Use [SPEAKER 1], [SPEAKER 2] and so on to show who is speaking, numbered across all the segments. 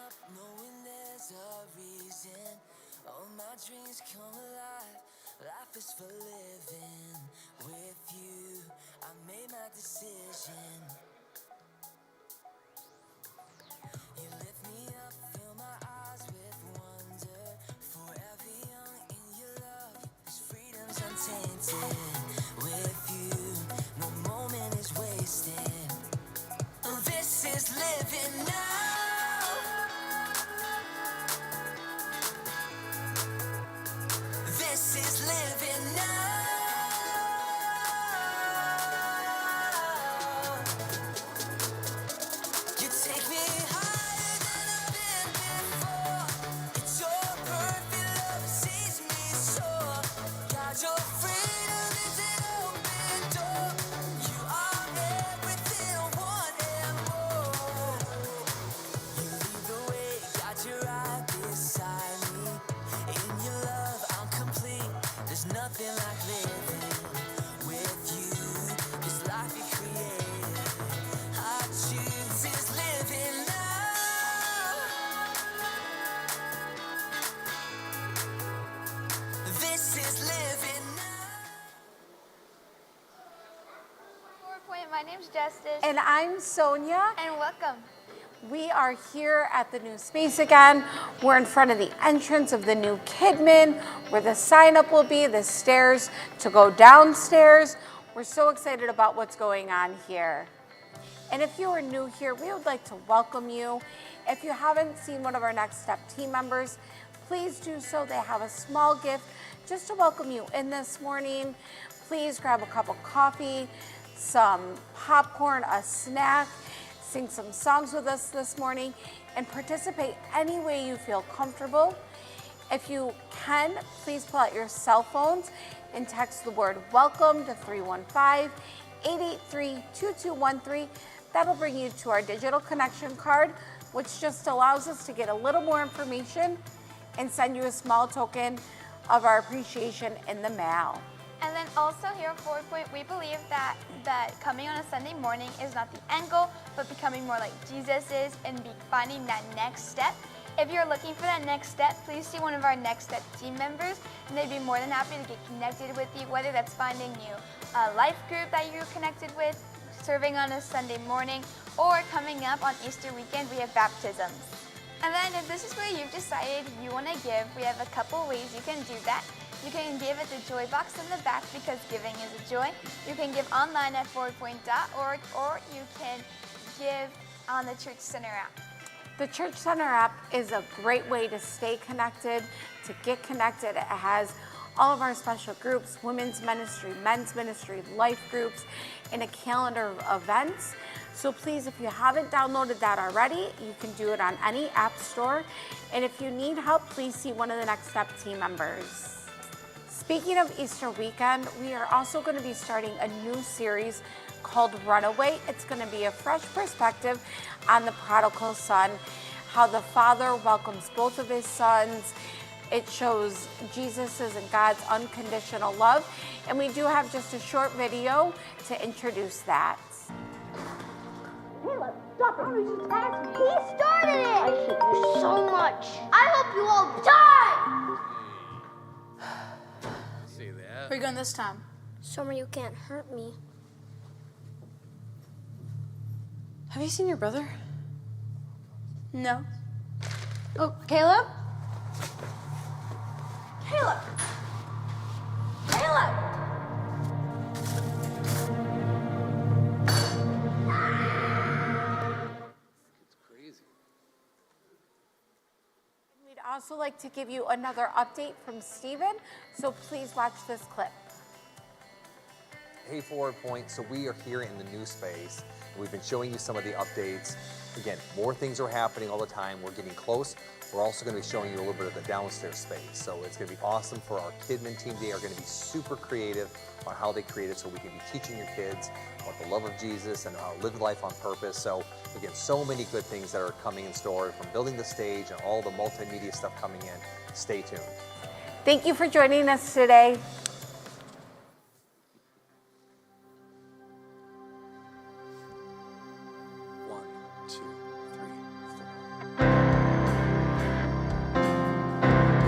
[SPEAKER 1] up knowing there's a reason. All my dreams come alive. Life is for living. With you, I made my decision. You lift me up, fill my eyes with wonder. Forever young in your love, this freedom's untainted. With you, no moment is wasted. This is living now. This is living now. You take me higher than I've been before. It's your perfect love that sees me soar. God, your freedom is an open door. You are everything I want and more. You lead the way, got your right beside me. In your love, I'm complete. There's nothing like living with you. This life you created, I choose is living now. This is living now.
[SPEAKER 2] 4 Point, my name's Justice.
[SPEAKER 3] And I'm Sonia.
[SPEAKER 2] And welcome.
[SPEAKER 3] We are here at the new space again. We're in front of the entrance of the new Kidman, where the sign up will be, the stairs to go downstairs. We're so excited about what's going on here. And if you are new here, we would like to welcome you. If you haven't seen one of our Next Step team members, please do so. They have a small gift just to welcome you in this morning. Please grab a cup of coffee, some popcorn, a snack, sing some songs with us this morning, and participate any way you feel comfortable. If you can, please pull out your cell phones and text the word welcome to 315-883-2213. That'll bring you to our digital connection card, which just allows us to get a little more information and send you a small token of our appreciation in the mail.
[SPEAKER 2] And then also here at 4 Point, we believe that coming on a Sunday morning is not the end goal, but becoming more like Jesus is and finding that next step. If you're looking for that next step, please see one of our Next Step team members, and they'd be more than happy to get connected with you, whether that's finding you a life group that you're connected with, serving on a Sunday morning, or coming up on Easter weekend, we have baptisms. And then if this is where you've decided you want to give, we have a couple ways you can do that. You can give at the joy box in the back because giving is a joy. You can give online at 4point.org, or you can give on the Church Center app.
[SPEAKER 3] The Church Center app is a great way to stay connected, to get connected. It has all of our special groups, women's ministry, men's ministry, life groups, and a calendar of events. So please, if you haven't downloaded that already, you can do it on any app store. And if you need help, please see one of the Next Step team members. Speaking of Easter weekend, we are also going to be starting a new series called Runaway. It's going to be a fresh perspective on the prodigal son, how the father welcomes both of his sons. It shows Jesus's and God's unconditional love. And we do have just a short video to introduce that.
[SPEAKER 4] Caleb, stop it. You just asked me. He started it. I hate you so much. I hope you all die.
[SPEAKER 5] See that?
[SPEAKER 6] Where are you going this time?
[SPEAKER 4] Somewhere you can't hurt me.
[SPEAKER 6] Have you seen your brother? No. Oh, Caleb?
[SPEAKER 4] Caleb! Caleb!
[SPEAKER 5] It's crazy.
[SPEAKER 3] We'd also like to give you another update from Stephen, so please watch this clip.
[SPEAKER 7] Hey, 4 Point, so we are here in the new space. We've been showing you some of the updates. Again, more things are happening all the time. We're getting close. We're also going to be showing you a little bit of the downstairs space. So it's going to be awesome for our Kidman team. They are going to be super creative on how they create it, so we can be teaching your kids about the love of Jesus and how to live life on purpose. So again, so many good things that are coming in store, from building the stage and all the multimedia stuff coming in. Stay tuned.
[SPEAKER 3] Thank you for joining us today.
[SPEAKER 5] One, two, three, four.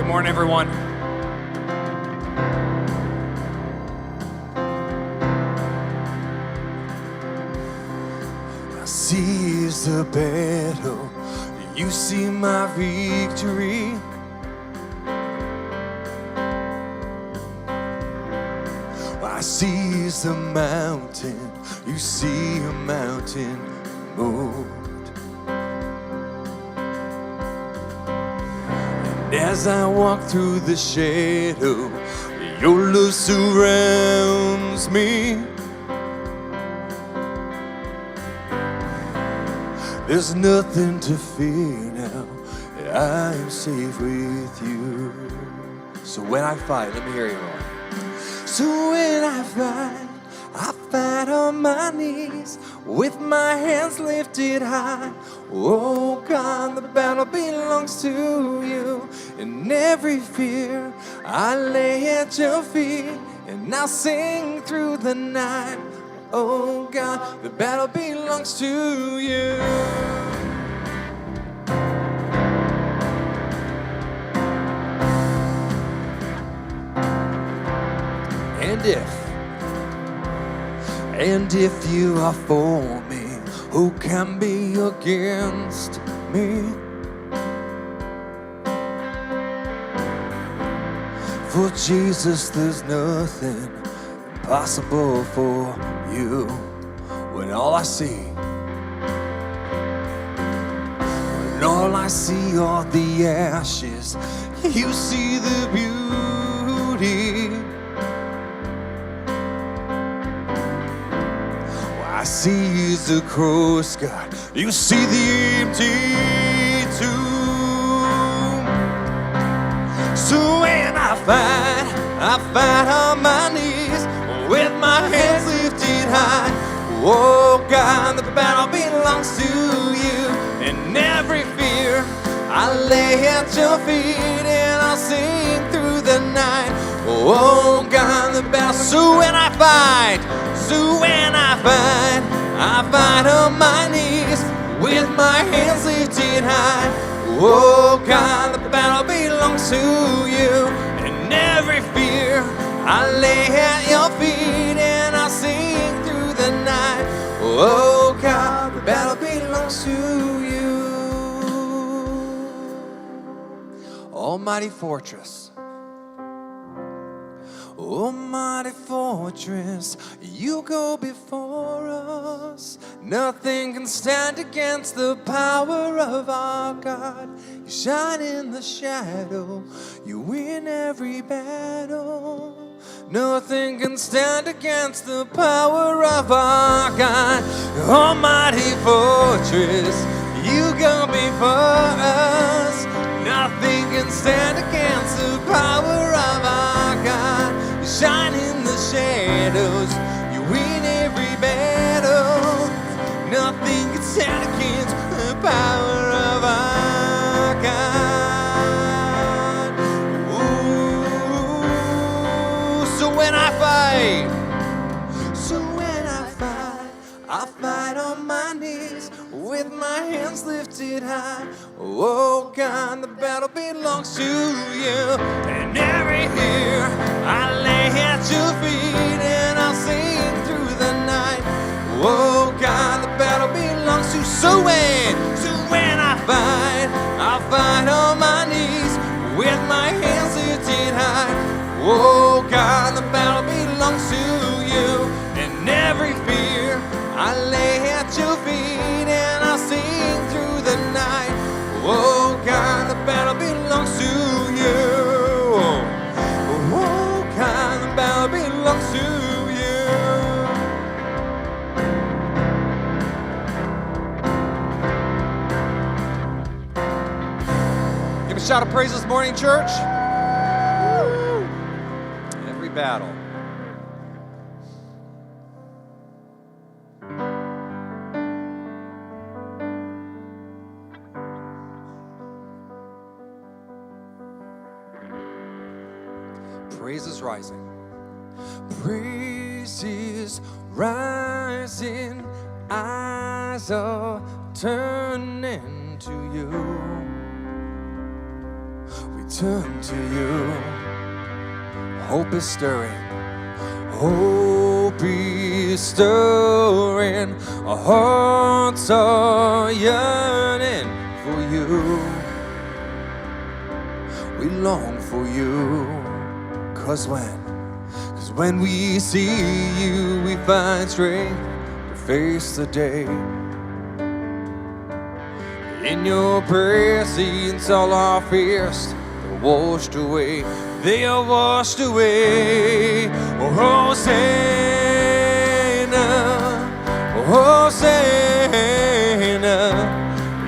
[SPEAKER 8] Good morning, everyone.
[SPEAKER 9] I seize the battle, you see my victory. I seize the mountain, you see a mountain moved. And as I walk through the shadow, your love surrounds me. There's nothing to fear now, I am safe with you. So when I fight, let me hear you, Lord. So when I fight on my knees with my hands lifted high. Oh God, the battle belongs to you. And every fear I lay at your feet, and I'll sing through the night. Oh God, the battle belongs to you. And if you are for me, who can be against me? For Jesus, there's nothing impossible for you. When all I see are the ashes, you see the beauty. I see the cross, God. You see the empty tomb. So when I fight on my knees with my hands lifted high. Oh God, the battle belongs to you. And every fear I lay at your feet, and I'll sing through the night. Oh God, the battle. So when I fight on my knees with my hands lifted high. Oh God, the battle belongs to you. And every fear I lay at your feet, and I'll sing through the night. Oh God, the battle belongs to you. Almighty fortress, almighty fortress, you go before us. Nothing can stand against the power of our God. You shine in the shadow, you win every battle. Nothing can stand against the power of our God. Almighty fortress, you go before us. Nothing can stand against the power of our God. You shine in the shadows, you win every battle. Nothing can stand against the power of our God. Ooh, so when I fight on my knees with my hands lifted high. Oh God, the battle belongs to you. And every year I lay at your feet, and I'll sing through the night. Oh God, the battle belongs to you. So when I fight on my knees with my hands lifted high. Oh God, the battle belongs to you. And every fear I lay at your feet, and I'll sing through the night. Oh God, the battle belongs to you. Oh God, the battle belongs to you. Give a shout of praise this morning, church. Woo. Every battle. Praise is rising. Praise is rising. Eyes are turning to you. We turn to you. Hope is stirring. Hope is stirring. Our hearts are yearning for you. We long for you. 'Cause when we see you, we find strength to face the day. In your presence, all our fears are washed away. They are washed away. Oh, Hosanna, oh, Hosanna.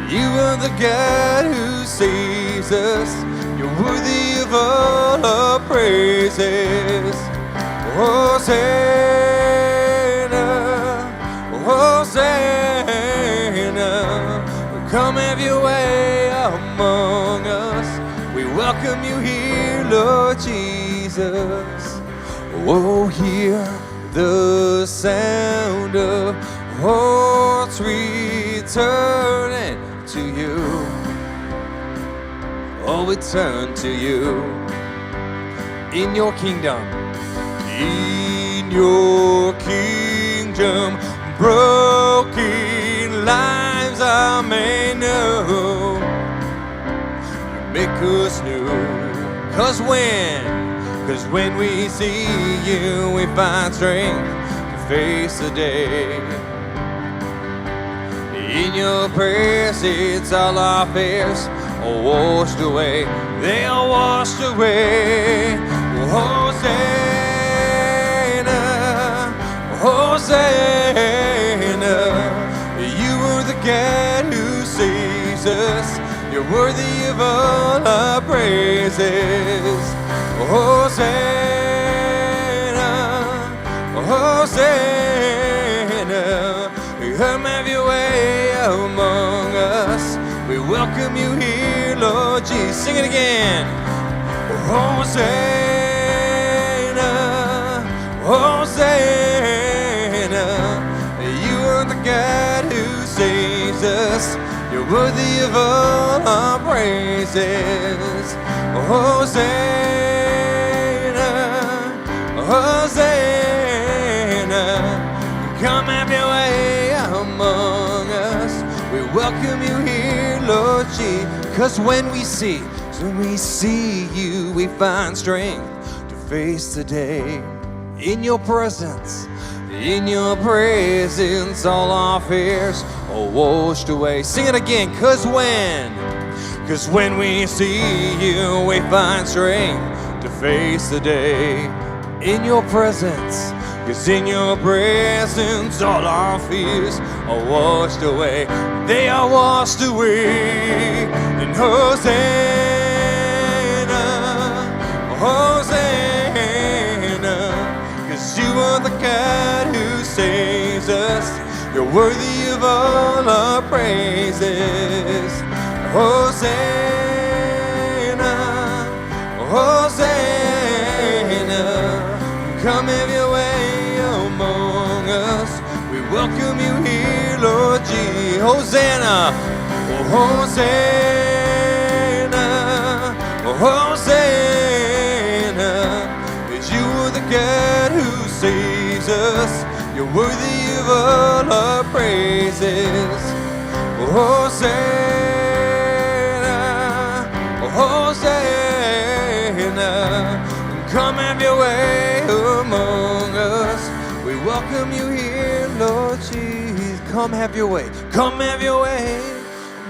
[SPEAKER 9] You are the God who saves us. You're worthy of all our praises. Hosanna, Hosanna. Come have your way among us. We welcome you here, Lord Jesus. Oh, hear the sound of hearts returning to you. Oh, we turn to you. In your kingdom, in your kingdom, broken lives are made new. You make us new. 'Cause when we see you, we find strength to face the day. In your presence, all our fears are washed away. They are washed away. Hosanna, Hosanna. You are the God who saves us. You're worthy of all our praises. Hosanna, Hosanna. Come have your way among us. We welcome you here, Lord Jesus. Sing it again. Hosanna, Hosanna. You are the God who saves us. You're worthy of all our praises. Hosanna, Hosanna. Come have your way among us. We welcome you here, Lord Jesus. 'Cause when we see you, we find strength to face the day. In your presence, all our fears are washed away. Sing it again. 'Cause when we see you, we find strength to face the day. In your presence, 'cause in your presence, all our fears are washed away. They are washed away. And Hosanna, Hosanna. 'Cause you are the God who saves us. You're worthy of all our praises. Hosanna, Hosanna. Come have your way among us. We welcome you here, Lord Jesus. Hosanna, oh, Hosanna, oh, Hosanna. 'Cause you are the God who saves us. You're worthy of all our praises. Hosanna, oh, Hosanna. Come have your way among us. We welcome you here, Lord Jesus. Come have your way. Come have your way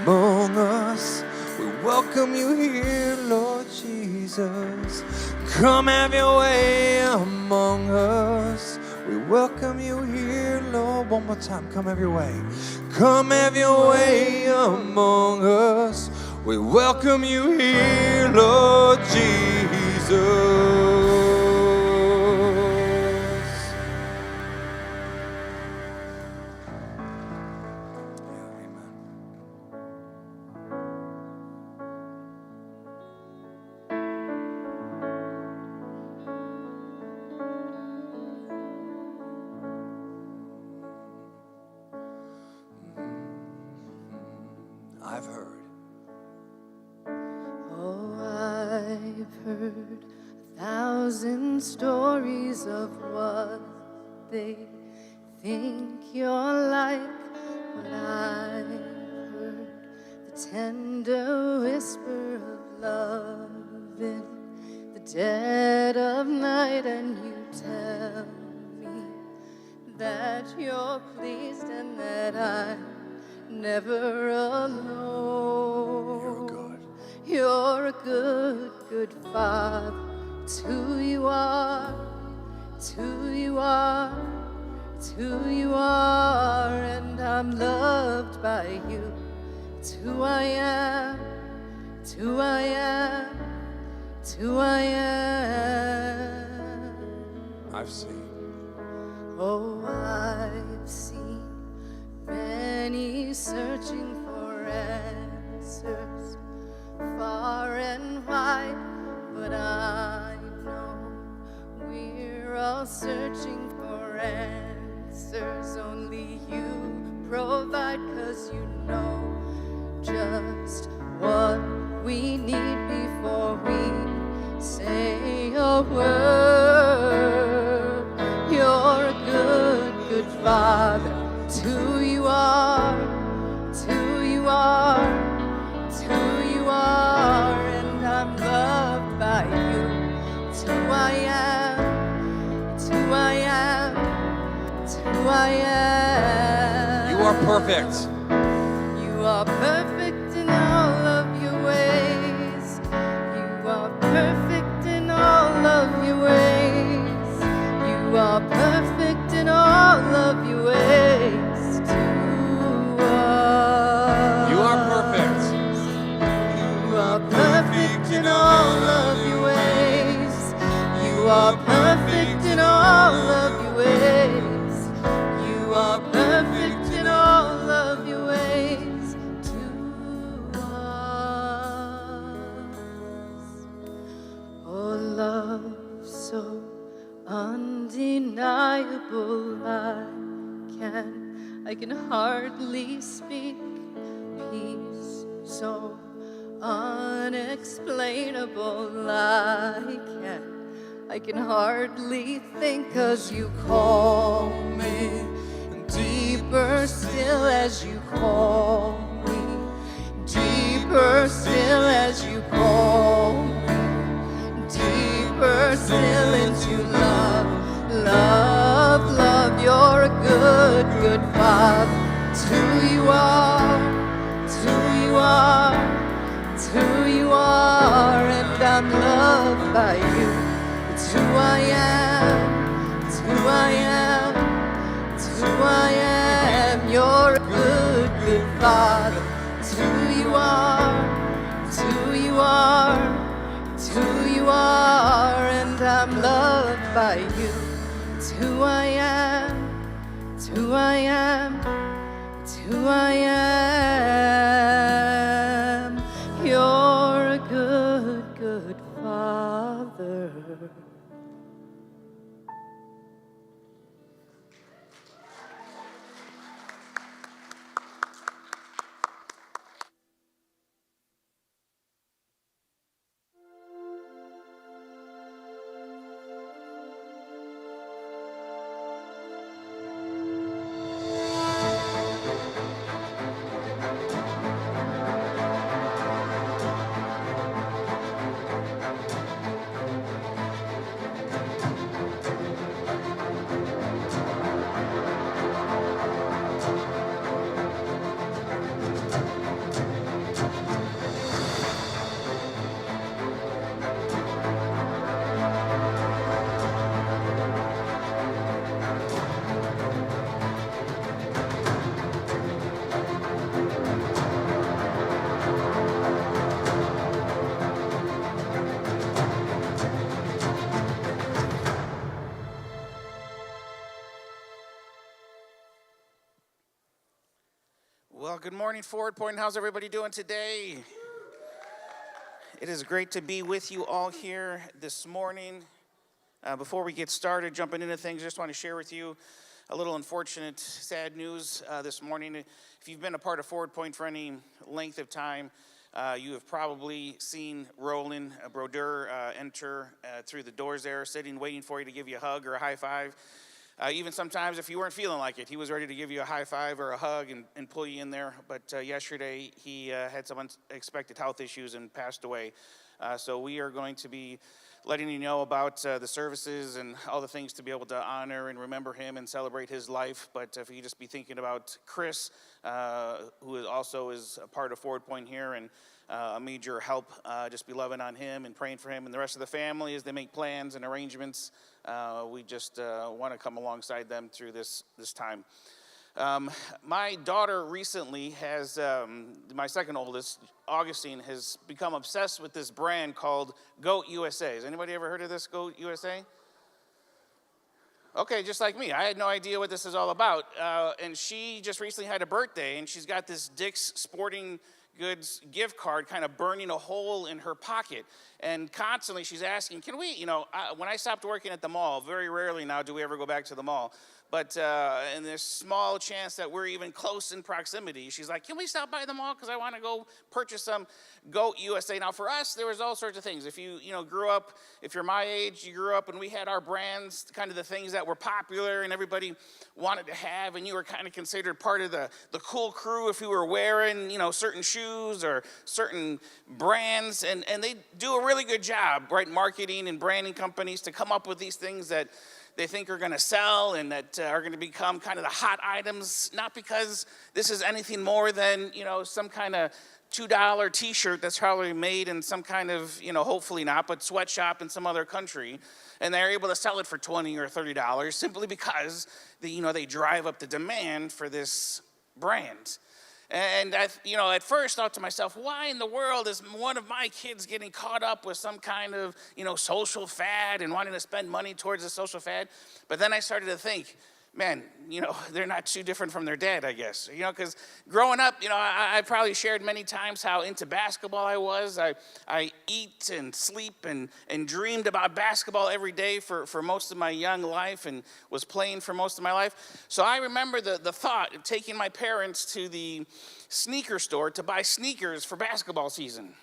[SPEAKER 9] among us. We welcome you here, Lord Jesus. Come have your way among us. We welcome you here, Lord. One more time. Come have your way. Come have your way among us. We welcome you here, Lord Jesus. I've heard.
[SPEAKER 1] Oh, I
[SPEAKER 8] and stories of what they think you're like. But I've heard the tender whisper of love in the dead of night, and you tell me that you're pleased and that I'm never alone. You're a good, good father. It's who you are, it's who you are, it's who you are, and I'm loved by you. It's who I am, it's who I am, it's who I am.
[SPEAKER 9] I've seen.
[SPEAKER 8] Oh, I've seen many searching for answers far and wide, but I know we're all searching for answers only you provide, 'cause you know just what we need before we say a word. You're a good, good father. It's who you are, it's who you are, it's who you are, and I'm loved by you. It's who I am, it's who I am, it's who I am.
[SPEAKER 9] You are perfect.
[SPEAKER 8] You are perfect in all of your ways. You are perfect in all of your ways. You are perfect in all of your ways to us.
[SPEAKER 9] You are perfect.
[SPEAKER 8] You are perfect in all of your ways. You are perfect in all of your ways. You are perfect in all of your ways to us. Oh, love so undeniable, I can hardly speak. Peace so unexplainable, I can hardly think, 'cause you call me deeper still as you call me, deeper still as you call me, deeper still into love, love, love. You're a good, good father. It's who you are, it's who you are, it's who you are, and I'm loved by you. It's who I am, it's who I am, it's who I am. You're a good, good father. It's who you are, it's who you are, it's who you are, and I'm loved by you. It's who I am, it's who I am, it's who I am. You're a good, good father.
[SPEAKER 10] Well, good morning, Forward Point. How's everybody doing today? It is great to be with you all here this morning. Before we get started, jumping into things, just want to share with you a little unfortunate, sad news this morning. If you've been a part of Forward Point for any length of time, You have probably seen Roland Brodeur enter through the doors there, sitting, waiting for you to give you a hug or a high five. Even sometimes if you weren't feeling like it, he was ready to give you a high five or a hug and pull you in there. But yesterday, he had some unexpected health issues and passed away. So we are going to be letting you know about the services and all the things to be able to honor and remember him and celebrate his life. But if you just be thinking about Chris, who also is a part of Forward Point here and a major help, just be loving on him and praying for him and the rest of the family as they make plans and arrangements. We just want to come alongside them through this time. My daughter recently has, my second oldest, Augustine, has become obsessed with this brand called Goat USA. Has anybody ever heard of this, Goat USA? Okay, just like me. I had no idea what this is all about. And she just recently had a birthday, and she's got this Dick's Sporting Goods gift card kind of burning a hole in her pocket. And constantly she's asking, can we, when I stopped working at the mall, very rarely now do we ever go back to the mall. But and there's small chance that we're even close in proximity. She's like, can we stop by the mall? Because I want to go purchase some Goat USA. Now, for us, there was all sorts of things. If you grew up, if you're my age, you grew up and we had our brands, kind of the things that were popular and everybody wanted to have, and you were kind of considered part of the cool crew if you were wearing, certain shoes or certain brands. And they do a really good job, right, marketing and branding companies to come up with these things that they think are going to sell and that are going to become kind of the hot items, not because this is anything more than, some kind of $2 t-shirt that's probably made in some kind of, hopefully not, but sweatshop in some other country. And they're able to sell it for $20 or $30 simply because, they drive up the demand for this brand. And I, at first thought to myself, why in the world is one of my kids getting caught up with some kind of, social fad and wanting to spend money towards a social fad? But then I started to think, man, they're not too different from their dad, I guess. Because growing up, I probably shared many times how into basketball I was. I eat and sleep and dreamed about basketball every day for most of my young life and was playing for most of my life. So I remember the thought of taking my parents to the sneaker store to buy sneakers for basketball season.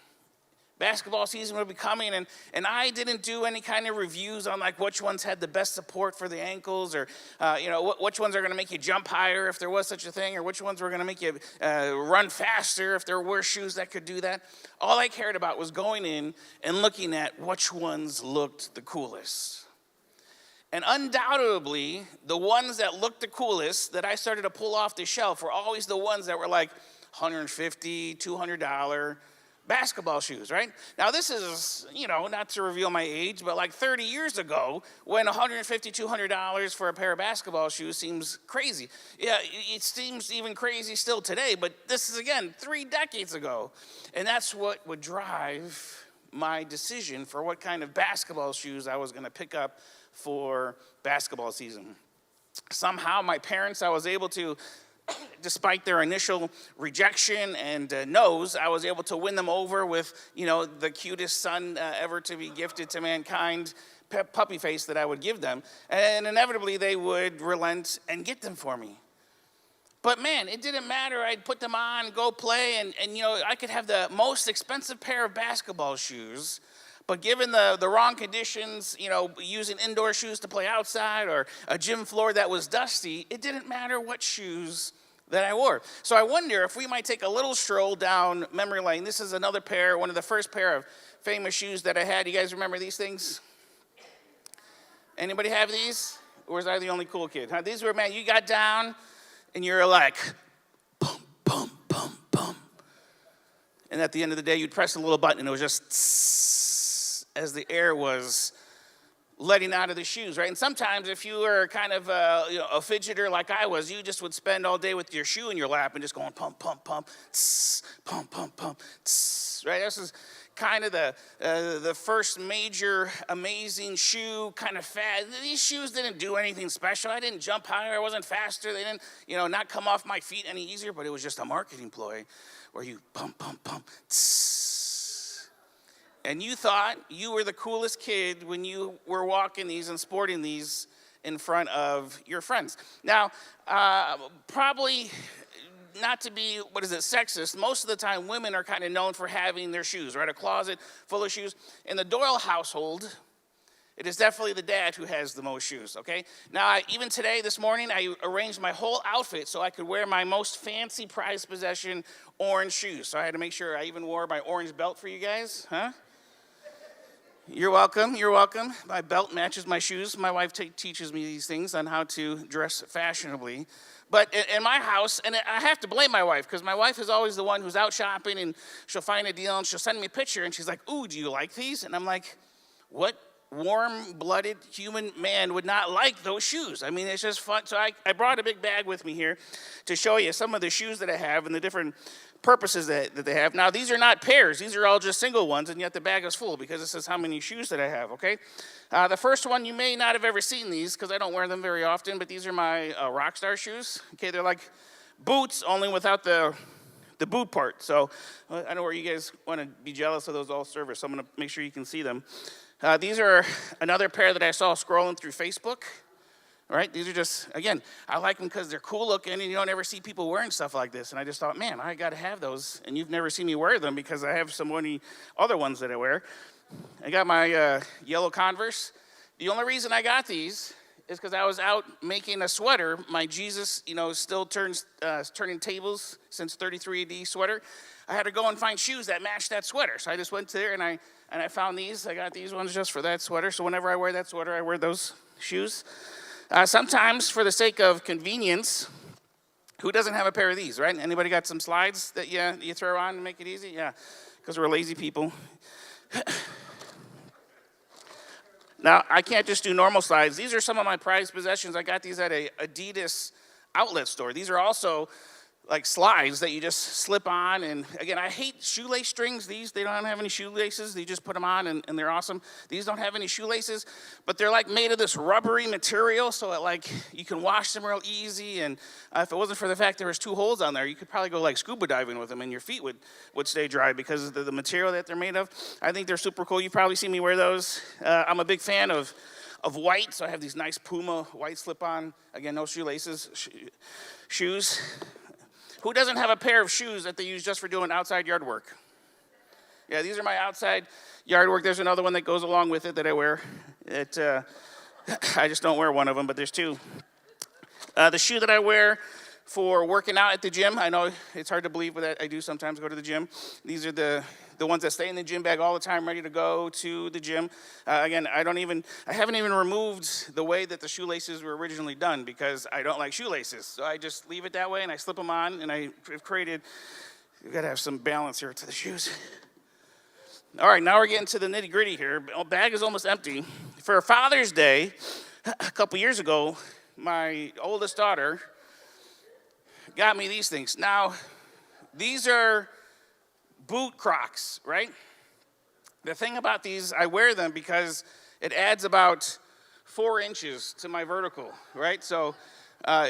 [SPEAKER 10] Basketball season would be coming, and I didn't do any kind of reviews on like which ones had the best support for the ankles, or which ones are going to make you jump higher if there was such a thing, or which ones were going to make you run faster if there were shoes that could do that. All I cared about was going in and looking at which ones looked the coolest. And undoubtedly, the ones that looked the coolest that I started to pull off the shelf were always the ones that were like $150, $200 basketball shoes, right? Now, this is, not to reveal my age, but like 30 years ago, when $150, $200 for a pair of basketball shoes seems crazy. Yeah, it seems even crazy still today, but this is, again, 3 decades ago. And that's what would drive my decision for what kind of basketball shoes I was going to pick up for basketball season. Somehow, my parents, I was able to, despite their initial rejection and no's, I was able to win them over with, the cutest son ever to be gifted to mankind, puppy face that I would give them. And inevitably, they would relent and get them for me. But man, it didn't matter. I'd put them on, go play, and I could have the most expensive pair of basketball shoes, but given the wrong conditions, using indoor shoes to play outside or a gym floor that was dusty, it didn't matter what shoes that I wore. So I wonder if we might take a little stroll down memory lane. This is another pair, one of the first pair of famous shoes that I had. You guys remember these things? Anybody have these? Or was I the only cool kid? These were, man, you got down and you're like, bum, bum, bum, bum. And at the end of the day, you'd press a little button and it was just tss, as the air was letting out of the shoes, right? And sometimes if you were kind of a fidgeter like I was, you just would spend all day with your shoe in your lap and just going pump, pump, pump, tss, pump, pump, pump, tss, right? This is kind of the first major amazing shoe kind of fad. These shoes didn't do anything special. I didn't jump higher. I wasn't faster. They didn't, not come off my feet any easier, but it was just a marketing ploy where you pump, pump, pump, tss. And you thought you were the coolest kid when you were walking these and sporting these in front of your friends. Now, probably not to be, sexist, most of the time women are kind of known for having their shoes, right? A closet full of shoes. In the Doyle household, it is definitely the dad who has the most shoes, okay? Now, even today, this morning, I arranged my whole outfit so I could wear my most fancy prized possession, orange shoes. So I had to make sure I even wore my orange belt for you guys, huh? You're welcome, you're welcome. My belt matches my shoes. My wife teaches me these things on how to dress fashionably. But in my house, and I have to blame my wife, because my wife is always the one who's out shopping, and she'll find a deal, and she'll send me a picture, and she's like, ooh, do you like these? And I'm like, what warm-blooded human man would not like those shoes? I mean, it's just fun. So I brought a big bag with me here to show you some of the shoes that I have and the different purposes that they have. Now, these are not pairs. These are all just single ones, and yet the bag is full because it says how many shoes that I have, okay? The first one, you may not have ever seen these because I don't wear them very often, but these are my Rockstar shoes. Okay, they're like boots, only without the boot part. So I know where you guys want to be jealous of those all service, so I'm going to make sure you can see them. These are another pair that I saw scrolling through Facebook. All right, these are just, again, I like them because they're cool looking, and you don't ever see people wearing stuff like this. And I just thought, man, I got to have those. And you've never seen me wear them because I have so many other ones that I wear. I got my yellow Converse. The only reason I got these is because I was out making a sweater. My Jesus, still turning tables since 33 AD sweater. I had to go and find shoes that matched that sweater. So I just went there and I found these. I got these ones just for that sweater. So whenever I wear that sweater, I wear those shoes. Sometimes for the sake of convenience, who doesn't have a pair of these, right? Anybody got some slides that you throw on to make it easy? Yeah, because we're lazy people. Now, I can't just do normal slides. These are some of my prized possessions. I got these at a Adidas outlet store. These are also like slides that you just slip on. And again, I hate shoelace strings. They don't have any shoelaces. You just put them on and they're awesome. These don't have any shoelaces, but they're like made of this rubbery material, so you can wash them real easy. And if it wasn't for the fact there was 2 holes on there, you could probably go like scuba diving with them and your feet would stay dry because of the material that they're made of. I think they're super cool. You've probably seen me wear those. I'm a big fan of white, so I have these nice Puma white slip-on, again, no shoelaces, shoes. Who doesn't have a pair of shoes that they use just for doing outside yard work? Yeah, these are my outside yard work. There's another one that goes along with it that I wear. I just don't wear one of them, but there's 2. The shoe that I wear for working out at the gym, I know it's hard to believe, but I do sometimes go to the gym. These are the ones that stay in the gym bag all the time, ready to go to the gym. Again, I haven't even removed the way that the shoelaces were originally done because I don't like shoelaces. So I just leave it that way and I slip them on, and I've you've got to have some balance here to the shoes. All right, now we're getting to the nitty gritty here. The bag is almost empty. For Father's Day, a couple years ago, my oldest daughter got me these things. Now, these are boot Crocs, right? The thing about these, I wear them because it adds about 4 inches to my vertical, right? So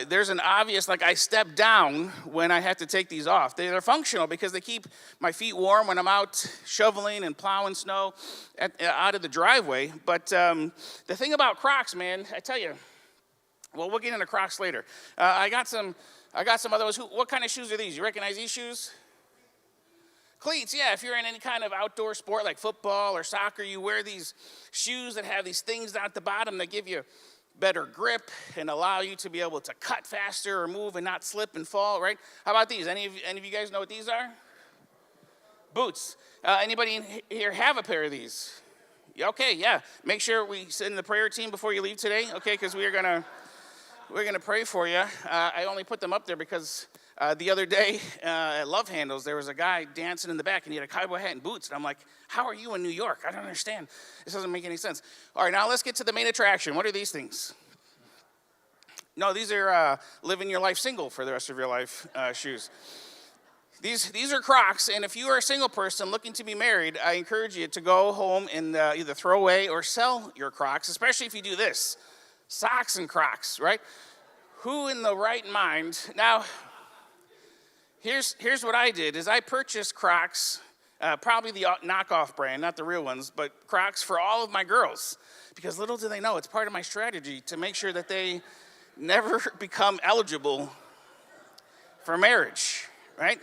[SPEAKER 10] there's an obvious, I step down when I have to take these off. They're functional because they keep my feet warm when I'm out shoveling and plowing snow out of the driveway. But the thing about Crocs, man, I tell you, well, we'll get into Crocs later. I got some others. What kind of shoes are these? You recognize these shoes? Cleats, yeah. If you're in any kind of outdoor sport like football or soccer, you wear these shoes that have these things down at the bottom that give you better grip and allow you to be able to cut faster or move and not slip and fall, right? How about these? Any of you guys know what these are? Boots. Anybody in here have a pair of these? Okay, yeah. Make sure we send in the prayer team before you leave today, okay? Because we're gonna pray for you. I only put them up there because the other day at Love Handles, there was a guy dancing in the back, and he had a cowboy hat and boots. And I'm like, how are you in New York? I don't understand. This doesn't make any sense. All right, now let's get to the main attraction. What are these things? No, these are living your life single for the rest of your life shoes. These are Crocs, and if you are a single person looking to be married, I encourage you to go home and either throw away or sell your Crocs, especially if you do this. Socks and Crocs, right? Who in the right mind? Now, here's what I did, is I purchased Crocs, probably the knockoff brand, not the real ones, but Crocs for all of my girls. Because little do they know, it's part of my strategy to make sure that they never become eligible for marriage, right?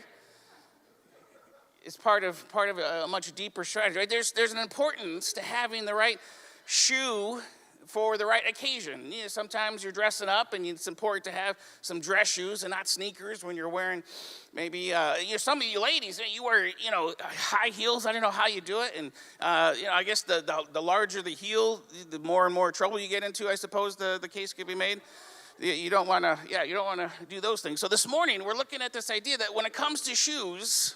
[SPEAKER 10] It's part of a much deeper strategy, right? There's an importance to having the right shoe for the right occasion. You know, sometimes you're dressing up and it's important to have some dress shoes and not sneakers when you're wearing maybe, some of you ladies, you wear, high heels. I don't know how you do it. And, I guess the larger the heel, the more and more trouble you get into, I suppose the case could be made. You don't want to do those things. So this morning we're looking at this idea that when it comes to shoes,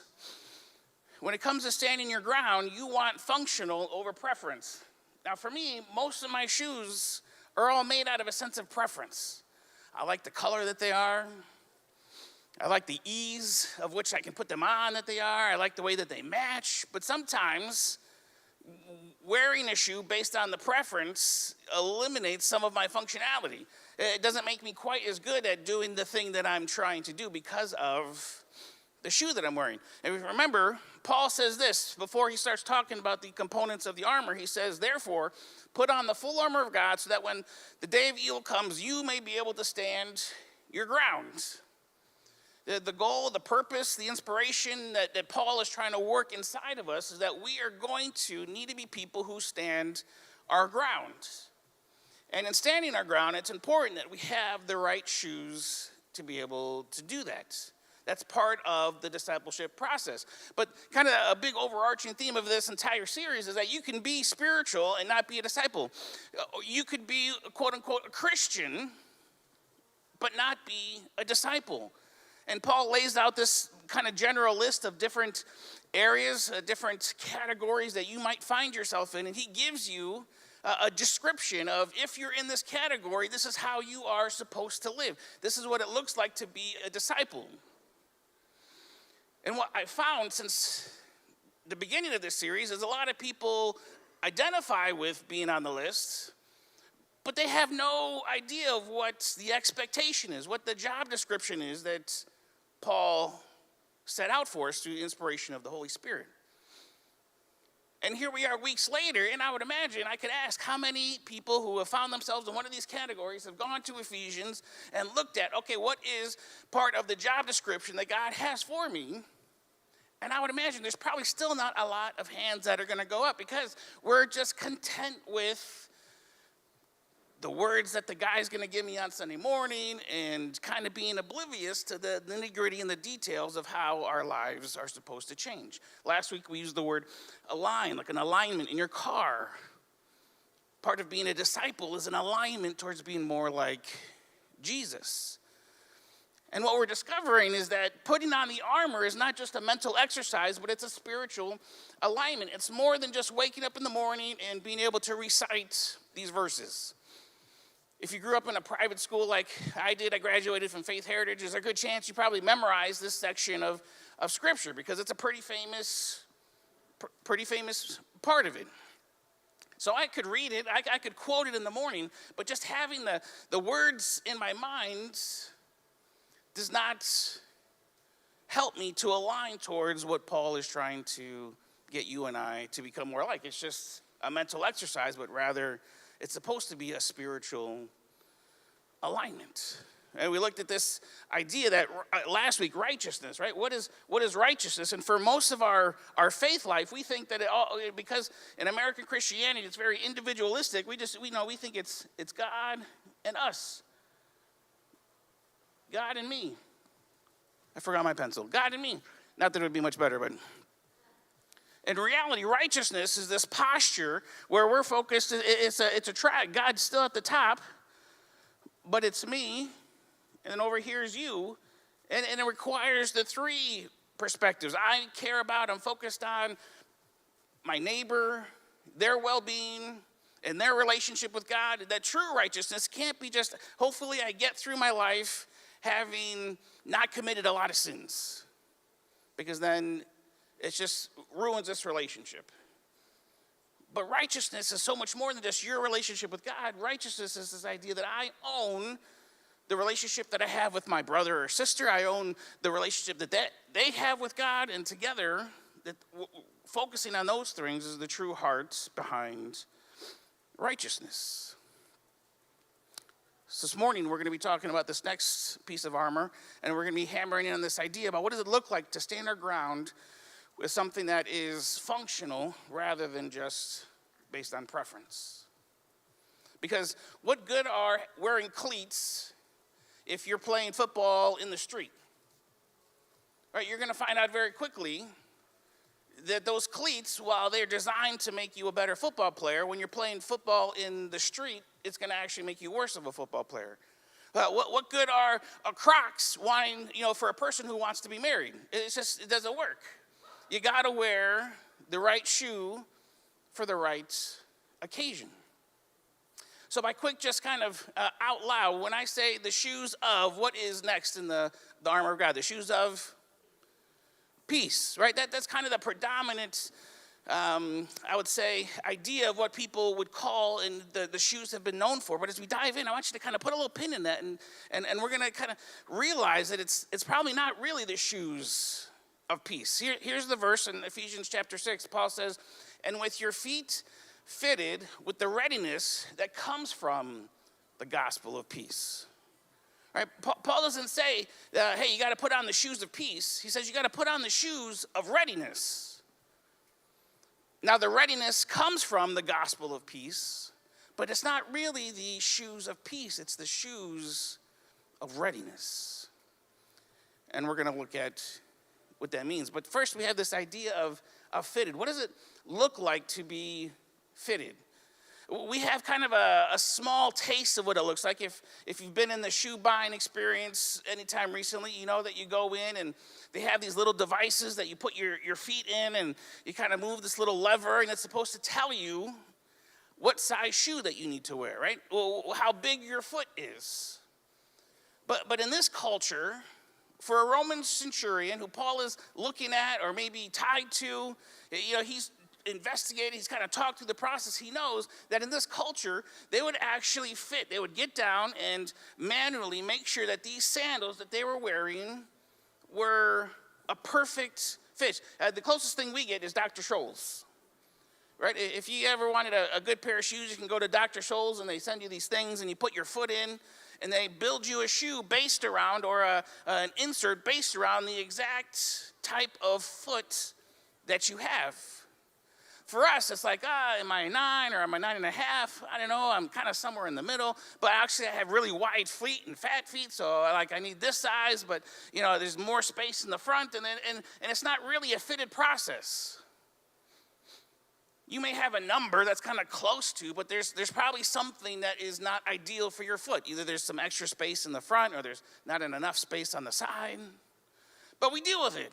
[SPEAKER 10] when it comes to standing your ground, you want functional over preference. Now, for me, most of my shoes are all made out of a sense of preference. I like the color that they are. I like the ease of which I can put them on that they are. I like the way that they match. But sometimes wearing a shoe based on the preference eliminates some of my functionality. It doesn't make me quite as good at doing the thing that I'm trying to do because of the shoe that I'm wearing. And remember, Paul says this before he starts talking about the components of the armor. He says, therefore, put on the full armor of God so that when the day of evil comes, you may be able to stand your ground. The goal, the purpose, the inspiration that Paul is trying to work inside of us is that we are going to need to be people who stand our ground. And in standing our ground, it's important that we have the right shoes to be able to do that. That's part of the discipleship process. But kind of a big overarching theme of this entire series is that you can be spiritual and not be a disciple. You could be, quote unquote, a Christian, but not be a disciple. And Paul lays out this kind of general list of different areas, different categories that you might find yourself in. And he gives you a description of, if you're in this category, this is how you are supposed to live. This is what it looks like to be a disciple. And what I found since the beginning of this series is a lot of people identify with being on the list, but they have no idea of what the expectation is, what the job description is that Paul set out for us through the inspiration of the Holy Spirit. And here we are weeks later, and I would imagine I could ask how many people who have found themselves in one of these categories have gone to Ephesians and looked at, okay, what is part of the job description that God has for me? And I would imagine there's probably still not a lot of hands that are going to go up because we're just content with the words that the guy's going to give me on Sunday morning and kind of being oblivious to the nitty-gritty and the details of how our lives are supposed to change. Last week we used the word align, like an alignment in your car. Part of being a disciple is an alignment towards being more like Jesus. And what we're discovering is that putting on the armor is not just a mental exercise, but it's a spiritual alignment. It's more than just waking up in the morning and being able to recite these verses. If you grew up in a private school like I did, I graduated from Faith Heritage, there's a good chance you probably memorized this section of Scripture because it's a pretty famous part of it. So I could read it, I could quote it in the morning, but just having the words in my mind does not help me to align towards what Paul is trying to get you and I to become more like. It's just a mental exercise, but rather it's supposed to be a spiritual alignment. And we looked at this idea that last week, righteousness, right? What is righteousness? And for most of our faith life, we think that because in American Christianity, it's very individualistic. We think it's God and us. God and me. I forgot my pencil. God and me. Not that it would be much better, but in reality, righteousness is this posture where we're focused. It's a track. God's still at the top, but it's me, and then over here is you, and it requires the three perspectives. I care about, I'm focused on my neighbor, their well-being, and their relationship with God. That true righteousness can't be just, hopefully I get through my life having not committed a lot of sins, because then it just ruins this relationship. But righteousness is so much more than just your relationship with God. Righteousness is this idea that I own the relationship that I have with my brother or sister. I own the relationship that they have with God, and together, focusing on those things is the true heart behind righteousness. So this morning, we're going to be talking about this next piece of armor, and we're going to be hammering in on this idea about what does it look like to stand our ground with something that is functional rather than just based on preference. Because what good are wearing cleats if you're playing football in the street? Right, you're going to find out very quickly that those cleats, while they're designed to make you a better football player, when you're playing football in the street, it's going to actually make you worse of a football player. What good are Crocs wanting, for a person who wants to be married? It doesn't work. You got to wear the right shoe for the right occasion. So by quick, just kind of out loud, when I say the shoes of, what is next in the armor of God? The shoes of peace, right? That's kind of the predominant, I would say, idea of what people would call, and the shoes have been known for. But as we dive in, I want you to kind of put a little pin in that, and we're going to kind of realize that it's probably not really the shoes of peace. Here's the verse in Ephesians chapter 6. Paul says, "And with your feet fitted with the readiness that comes from the gospel of peace." Right? Paul doesn't say, hey, you got to put on the shoes of peace. He says you got to put on the shoes of readiness. Now, the readiness comes from the gospel of peace, but it's not really the shoes of peace. It's the shoes of readiness. And we're going to look at what that means. But first, we have this idea of fitted. What does it look like to be fitted? We have kind of a small taste of what it looks like. If you've been in the shoe buying experience anytime recently, you know that you go in and they have these little devices that you put your feet in, and you kind of move this little lever, and it's supposed to tell you what size shoe that you need to wear, right? Well, how big your foot is. But in this culture, for a Roman centurion who Paul is looking at or maybe tied to, he's investigated, he's kind of talked through the process. He knows that in this culture, they would actually fit. They would get down and manually make sure that these sandals that they were wearing were a perfect fit. The closest thing we get is Dr. Scholl's. Right? If you ever wanted a good pair of shoes, you can go to Dr. Scholl's, and they send you these things, and you put your foot in, and they build you a shoe based around, or an insert based around the exact type of foot that you have. For us, it's like, am I a 9 or am I 9.5? I don't know, I'm kind of somewhere in the middle. But actually, I have really wide feet and fat feet, so I need this size, but there's more space in the front, and it's not really a fitted process. You may have a number that's kind of close to, but there's probably something that is not ideal for your foot. Either there's some extra space in the front, or there's not enough space on the side. But we deal with it.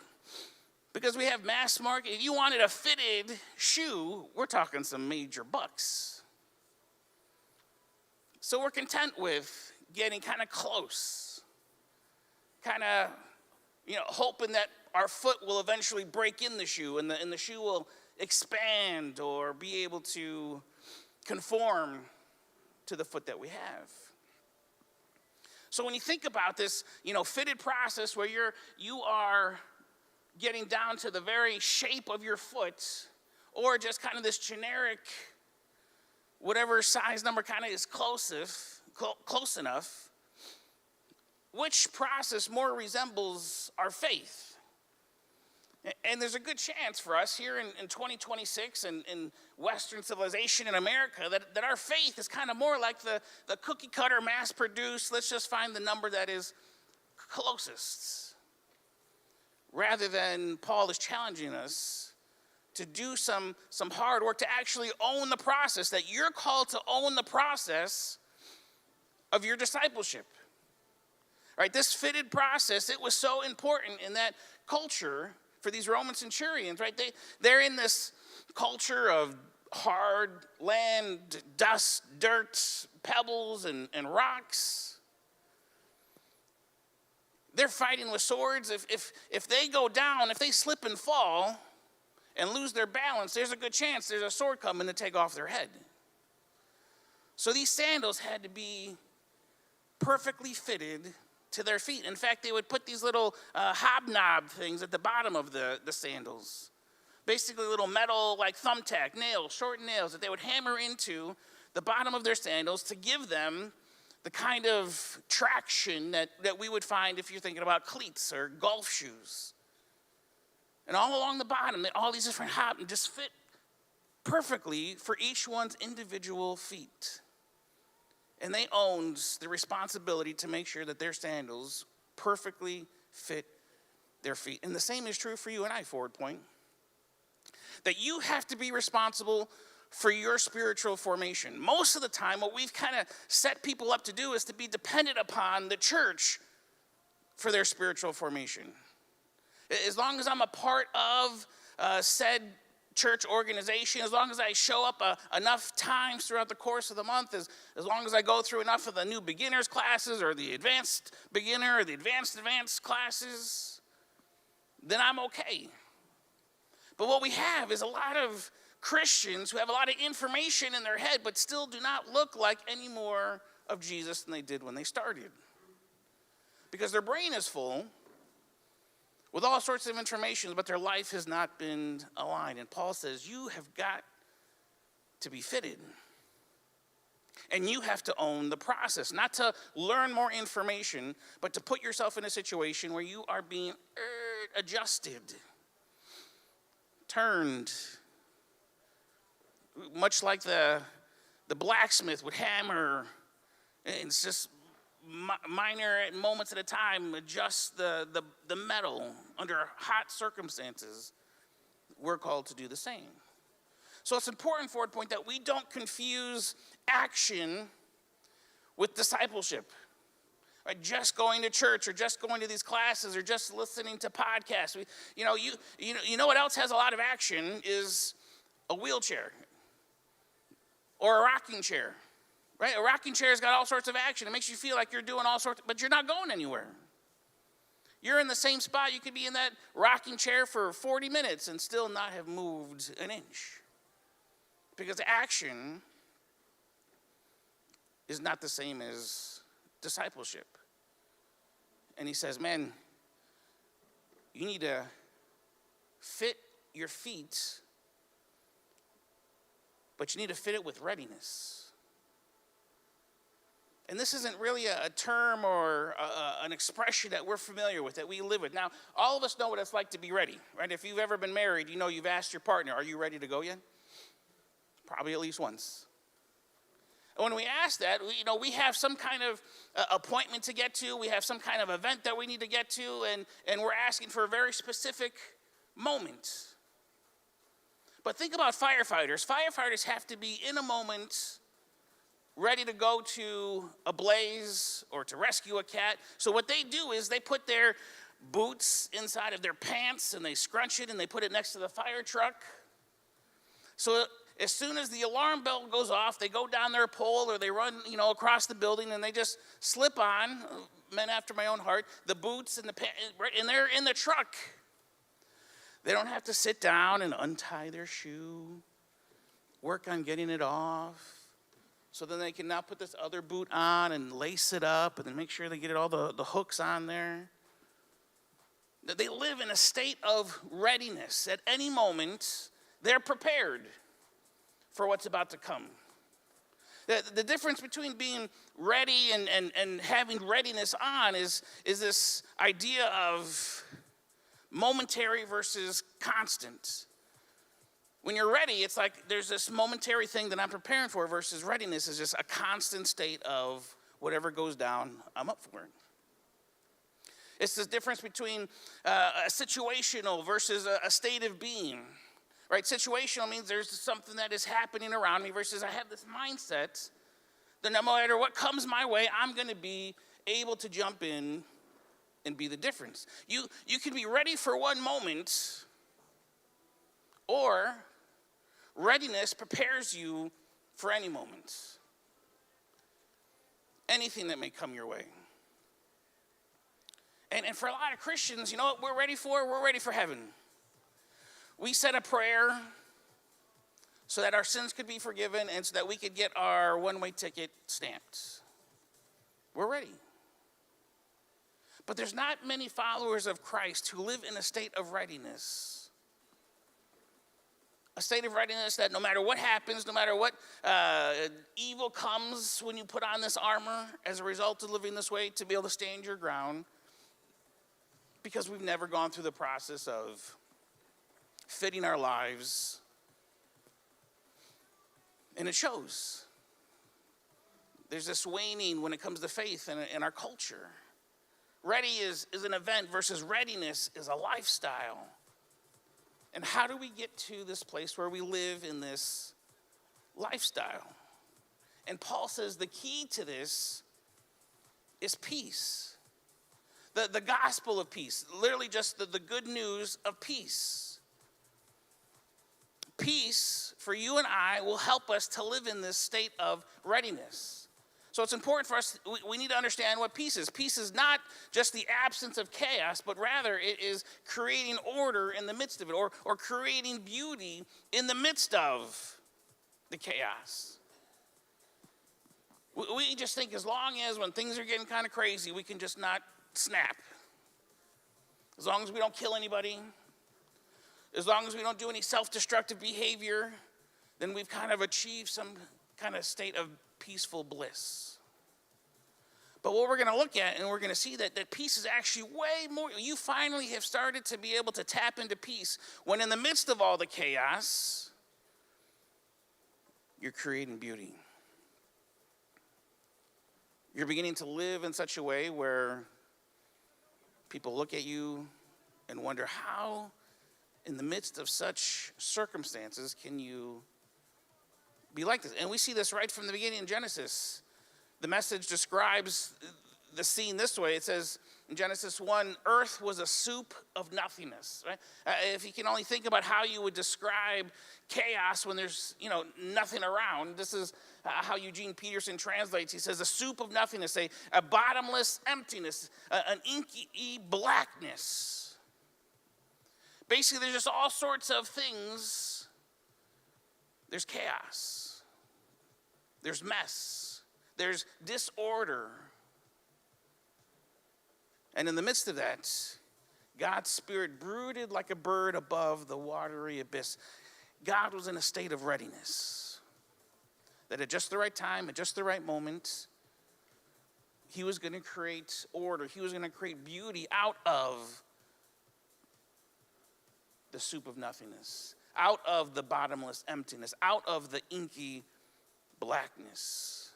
[SPEAKER 10] Because we have mass market. If you wanted a fitted shoe, we're talking some major bucks. So we're content with getting kind of close. Kind of, hoping that our foot will eventually break in the shoe, and the shoe will expand or be able to conform to the foot that we have. So when you think about this, fitted process where you are getting down to the very shape of your foot, or just kind of this generic, whatever size number kind of is close enough, which process more resembles our faith? And there's a good chance for us here in 2026 and in Western civilization in America that our faith is kind of more like the cookie cutter mass produced, let's just find the number that is closest. Rather than Paul is challenging us to do some hard work, to actually own the process, that you're called to own the process of your discipleship. Right? This fitted process, it was so important in that culture for these Roman centurions, right? They're in this culture of hard land, dust, dirt, pebbles, and rocks. They're fighting with swords. If they go down, if they slip and fall and lose their balance, there's a good chance there's a sword coming to take off their head. So these sandals had to be perfectly fitted to their feet. In fact, they would put these little hobnob things at the bottom of the sandals. Basically little metal, like thumbtack nails, short nails that they would hammer into the bottom of their sandals to give them the kind of traction that we would find if you're thinking about cleats or golf shoes. And all along the bottom, all these different hops just fit perfectly for each one's individual feet. And they owned the responsibility to make sure that their sandals perfectly fit their feet. And the same is true for you and I, Forward Point. That you have to be responsible for your spiritual formation. Most of the time, what we've kind of set people up to do is to be dependent upon the church for their spiritual formation. As long as I'm a part of said church organization, as long as I show up enough times throughout the course of the month, as long as I go through enough of the new beginners classes or the advanced beginner or the advanced classes, then I'm okay. But what we have is a lot of Christians who have a lot of information in their head but still do not look like any more of Jesus than they did when they started. Because their brain is full with all sorts of information, but their life has not been aligned. And Paul says, you have got to be fitted. And you have to own the process, not to learn more information, but to put yourself in a situation where you are being adjusted, turned, much like the blacksmith would hammer. It's just minor moments at a time, adjust the metal under hot circumstances. We're called to do the same. So it's important, Forward Point, that we don't confuse action with discipleship. Right? Just going to church or just going to these classes or just listening to podcasts. You know what else has a lot of action is a wheelchair or a rocking chair. Right? A rocking chair's got all sorts of action. It makes you feel like you're doing all sorts, but you're not going anywhere. You're in the same spot. You could be in that rocking chair for 40 minutes and still not have moved an inch. Because action is not the same as discipleship. And he says, man, you need to fit your feet, but you need to fit it with readiness. And this isn't really a term or an expression that we're familiar with, that we live with. Now, all of us know what it's like to be ready, right? If you've ever been married, you know you've asked your partner, are you ready to go yet? Probably at least once. And when we ask that, we have some kind of appointment to get to. We have some kind of event that we need to get to, and we're asking for a very specific moment. But think about firefighters. Firefighters have to be in a moment ready to go to a blaze or to rescue a cat. So what they do is they put their boots inside of their pants and they scrunch it and they put it next to the fire truck. So as soon as the alarm bell goes off, they go down their pole or they run, across the building and they just slip on, men after my own heart, the boots and the pants, and they're in the truck. They don't have to sit down and untie their shoe, work on getting it off. So then they can now put this other boot on and lace it up and then make sure they get all the hooks on there. They live in a state of readiness. At any moment, they're prepared for what's about to come. The difference between being ready and having readiness on is this idea of momentary versus constant. When you're ready, it's like there's this momentary thing that I'm preparing for versus readiness is just a constant state of whatever goes down, I'm up for it. It's the difference between a situational versus a state of being. Right? Situational means there's something that is happening around me versus I have this mindset that no matter what comes my way, I'm going to be able to jump in and be the difference. You can be ready for one moment, or readiness prepares you for any moment. Anything that may come your way. And for a lot of Christians, you know what we're ready for? We're ready for heaven. We said a prayer so that our sins could be forgiven and so that we could get our one-way ticket stamped. We're ready. But there's not many followers of Christ who live in a state of readiness A state of readiness that no matter what happens, no matter what evil comes when you put on this armor as a result of living this way, to be able to stand your ground, because we've never gone through the process of fitting our lives. And it shows. There's this waning when it comes to faith in our culture. Ready is an event versus readiness is a lifestyle. And how do we get to this place where we live in this lifestyle? And Paul says the key to this is peace. The gospel of peace, literally just the good news of peace. Peace for you and I will help us to live in this state of readiness. So it's important for us, we need to understand what peace is. Peace is not just the absence of chaos, but rather it is creating order in the midst of it, or creating beauty in the midst of the chaos. We just think as long as when things are getting kind of crazy, we can just not snap. As long as we don't kill anybody, as long as we don't do any self-destructive behavior, then we've kind of achieved some kind of state of peaceful bliss. But what we're going to look at, and we're going to see that peace is actually way more. You finally have started to be able to tap into peace when in the midst of all the chaos, you're creating beauty. You're beginning to live in such a way where people look at you and wonder, how in the midst of such circumstances can you be like this? And we see this right from the beginning in Genesis. The Message describes the scene this way. It says in Genesis 1, earth was a soup of nothingness. Right? If you can only think about how you would describe chaos when there's nothing around, this is how Eugene Peterson translates. He says a soup of nothingness, a bottomless emptiness, an inky blackness. Basically, there's just all sorts of things. There's chaos. There's mess. There's disorder. And in the midst of that, God's Spirit brooded like a bird above the watery abyss. God was in a state of readiness. That at just the right time, at just the right moment, he was going to create order. He was going to create beauty out of the soup of nothingness, out of the bottomless emptiness, out of the inky blackness.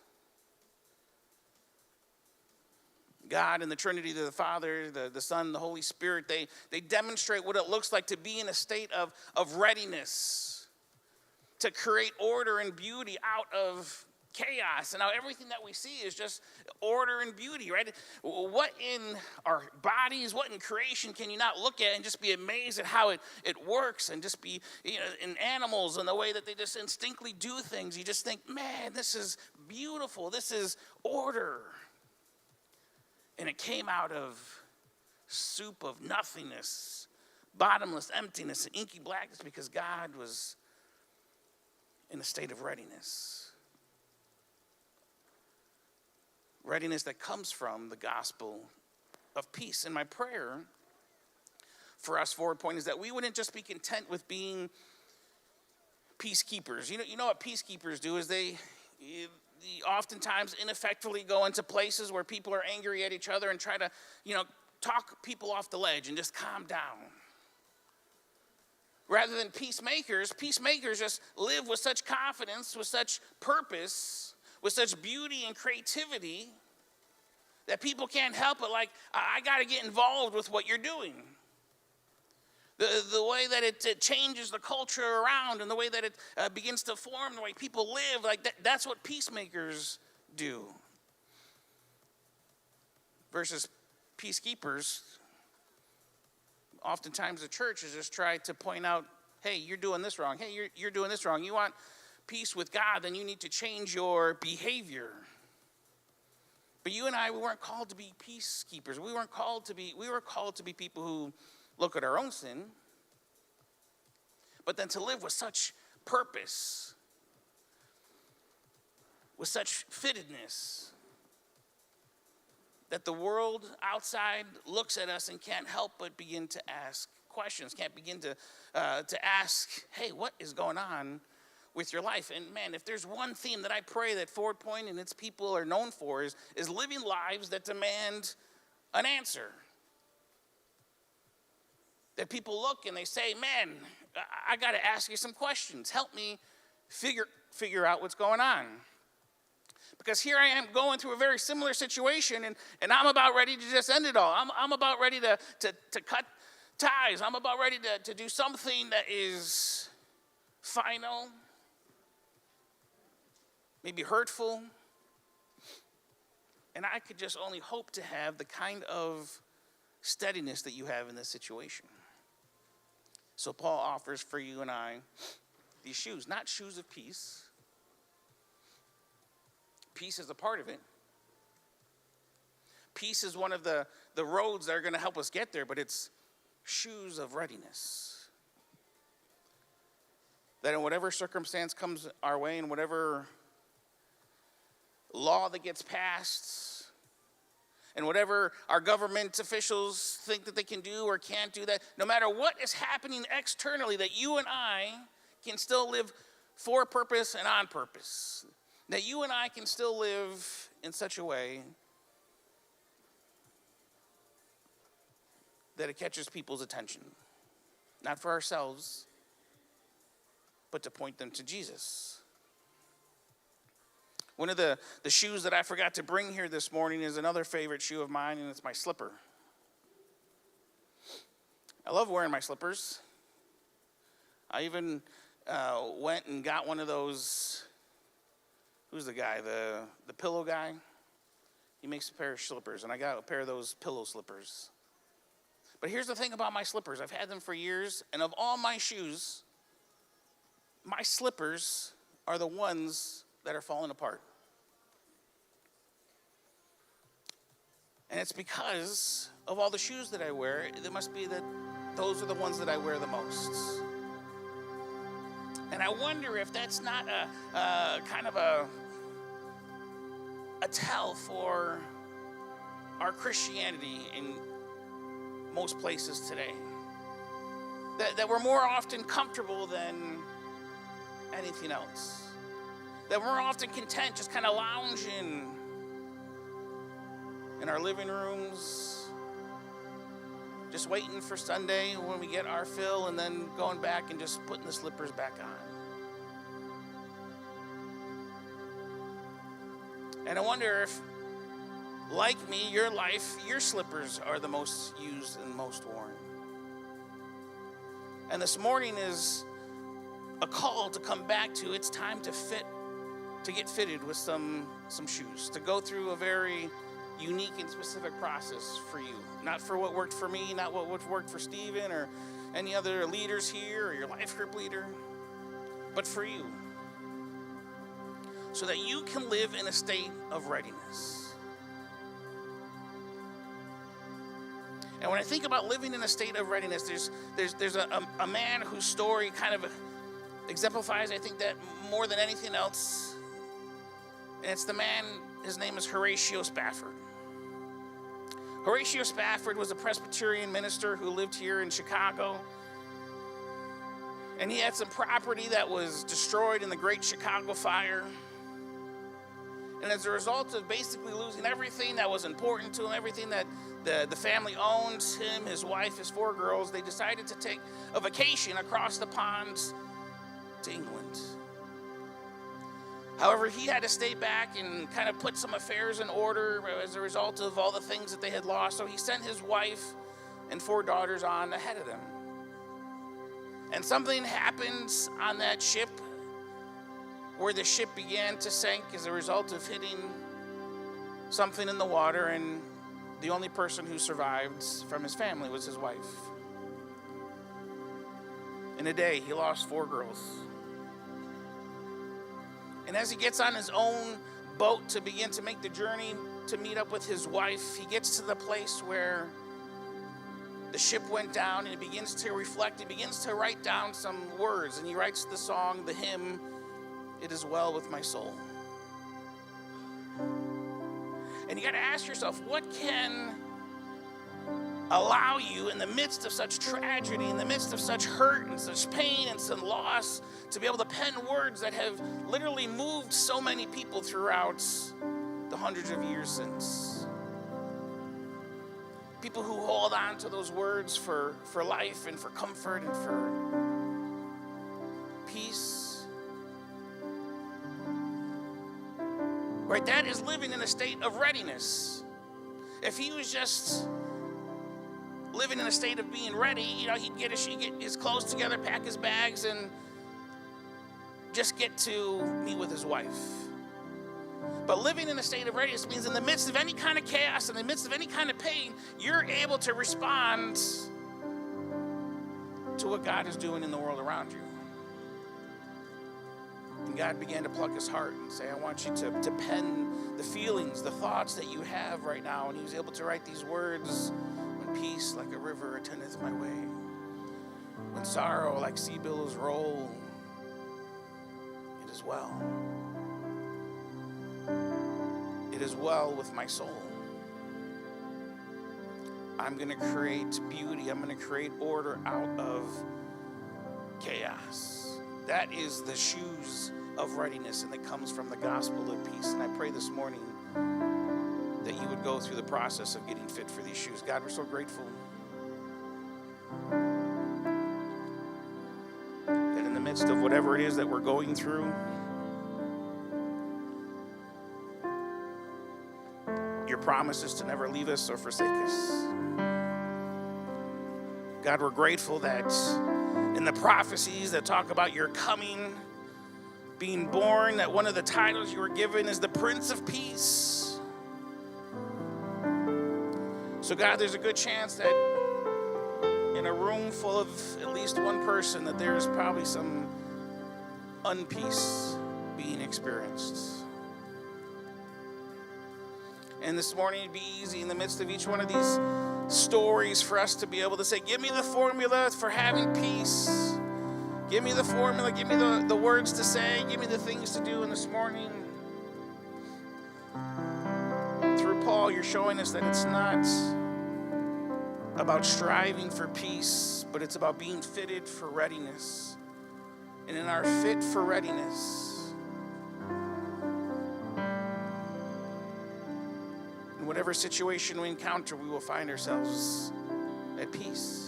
[SPEAKER 10] God and the Trinity, the Father, the Son, the Holy Spirit, they demonstrate what it looks like to be in a state of readiness, to create order and beauty out of chaos. And now everything that we see is just order and beauty, right? What in our bodies, what in creation can you not look at and just be amazed at how it works, and just be, in animals and the way that they just instinctively do things. You just think, man, this is beautiful. This is order. And it came out of soup of nothingness, bottomless emptiness, and inky blackness, because God was in a state of readiness. Readiness that comes from the gospel of peace. And my prayer for us, Forward Point, is that we wouldn't just be content with being peacekeepers. You know what peacekeepers do is they oftentimes ineffectively go into places where people are angry at each other and try to, talk people off the ledge and just calm down. Rather than peacemakers just live with such confidence, with such purpose, with such beauty and creativity that people can't help it. Like, I got to get involved with what you're doing. The way that it changes the culture around, and the way that it begins to form the way people live, like that's what peacemakers do. Versus peacekeepers, oftentimes the church has just tried to point out, hey, you're doing this wrong. Hey, you're doing this wrong. You want peace with God, then you need to change your behavior. But you and I, we weren't called to be peacekeepers. We were called to be people who look at our own sin, but then to live with such purpose, with such fittedness, that the world outside looks at us and can't help but begin to ask questions, can't begin to ask, hey, what is going on with your life? And man, if there's one theme that I pray that Forward Point and its people are known for is living lives that demand an answer. That people look and they say, man, I got to ask you some questions. Help me figure out what's going on. Because here I am going through a very similar situation, and I'm about ready to just end it all. I'm about ready to cut ties. I'm about ready to do something that is final, maybe hurtful. And I could just only hope to have the kind of steadiness that you have in this situation. So Paul offers for you and I these shoes, not shoes of peace. Peace is a part of it. Peace is one of the roads that are going to help us get there, but it's shoes of readiness. That in whatever circumstance comes our way, in whatever law that gets passed, and whatever our government officials think that they can do or can't do, that no matter what is happening externally, that you and I can still live for a purpose and on purpose. That you and I can still live in such a way that it catches people's attention. Not for ourselves, but to point them to Jesus. One of the shoes that I forgot to bring here this morning is another favorite shoe of mine, and it's my slipper. I love wearing my slippers. I even went and got one of those, who's the guy, the pillow guy? He makes a pair of slippers, and I got a pair of those pillow slippers. But here's the thing about my slippers. I've had them for years, and of all my shoes, my slippers are the ones that are falling apart. And it's because of all the shoes that I wear, it must be that those are the ones that I wear the most. And I wonder if that's not a kind of a tell for our Christianity in most places today. That we're more often comfortable than anything else. That we're often content just kind of lounging in our living rooms, just waiting for Sunday when we get our fill, and then going back and just putting the slippers back on. And I wonder if, like me, your life, your slippers are the most used and most worn. And this morning is a call to come back to, it's time to get fitted with some shoes, to go through a very unique and specific process for you. Not for what worked for me, not what worked for Stephen or any other leaders here or your life group leader, but for you. So that you can live in a state of readiness. And when I think about living in a state of readiness, there's a man whose story kind of exemplifies, I think, that more than anything else. And it's the man, his name is Horatio Spafford. Horatio Spafford was a Presbyterian minister who lived here in Chicago. And he had some property that was destroyed in the Great Chicago Fire. And as a result of basically losing everything that was important to him, everything that the family owned, him, his wife, his 4 girls, they decided to take a vacation across the pond to England. However, he had to stay back and kind of put some affairs in order as a result of all the things that they had lost. So he sent his wife and 4 daughters on ahead of them. And something happened on that ship where the ship began to sink as a result of hitting something in the water, and the only person who survived from his family was his wife. In a day, he lost 4 girls. And as he gets on his own boat to begin to make the journey to meet up with his wife, he gets to the place where the ship went down, and he begins to reflect. He begins to write down some words, and he writes the song, the hymn, "It Is Well With My Soul." And you got to ask yourself, what can allow you in the midst of such tragedy, in the midst of such hurt and such pain and some loss, to be able to pen words that have literally moved so many people throughout the hundreds of years since. People who hold on to those words for life and for comfort and for peace. Right, that is living in a state of readiness. If he was just living in a state of being ready, he'd get his clothes together, pack his bags, and just get to meet with his wife. But living in a state of readiness means in the midst of any kind of chaos, in the midst of any kind of pain, you're able to respond to what God is doing in the world around you. And God began to pluck his heart and say, I want you to pen the feelings, the thoughts that you have right now. And he was able to write these words: when peace like a river attendeth my way, when sorrow like sea billows roll, it is well. It is well with my soul. I'm going to create beauty. I'm going to create order out of chaos. That is the shoes of readiness, and it comes from the gospel of peace. And I pray this morning that you would go through the process of getting fit for these shoes. God, we're so grateful that in the midst of whatever it is that we're going through, your promise is to never leave us or forsake us. God, we're grateful that in the prophecies that talk about your coming, being born, that one of the titles you were given is the Prince of Peace. So God, there's a good chance that in a room full of at least one person, that there's probably some unpeace being experienced. And this morning it'd be easy in the midst of each one of these stories for us to be able to say, give me the formula for having peace. Give me the formula, give me the words to say, give me the things to do. And this morning, through Paul, you're showing us that it's not about striving for peace, but it's about being fitted for readiness. And in our fit for readiness, in whatever situation we encounter, we will find ourselves at peace.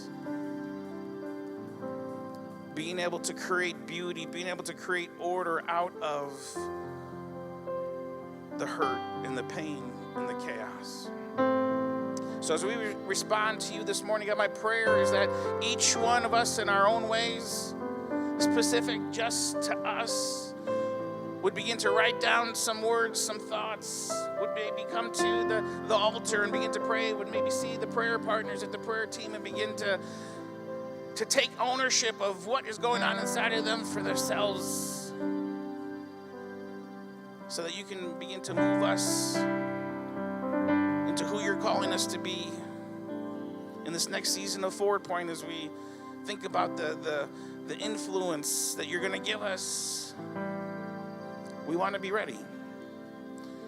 [SPEAKER 10] Being able to create beauty, being able to create order out of the hurt and the pain and the chaos. So as we respond to you this morning, God, my prayer is that each one of us in our own ways, specific just to us, would begin to write down some words, some thoughts, would maybe come to the altar and begin to pray, would maybe see the prayer partners at the prayer team and begin to take ownership of what is going on inside of them for themselves, so that you can begin to move us into who you're calling us to be in this next season of Forward Point, as we think about the influence that you're going to give us. We want to be ready.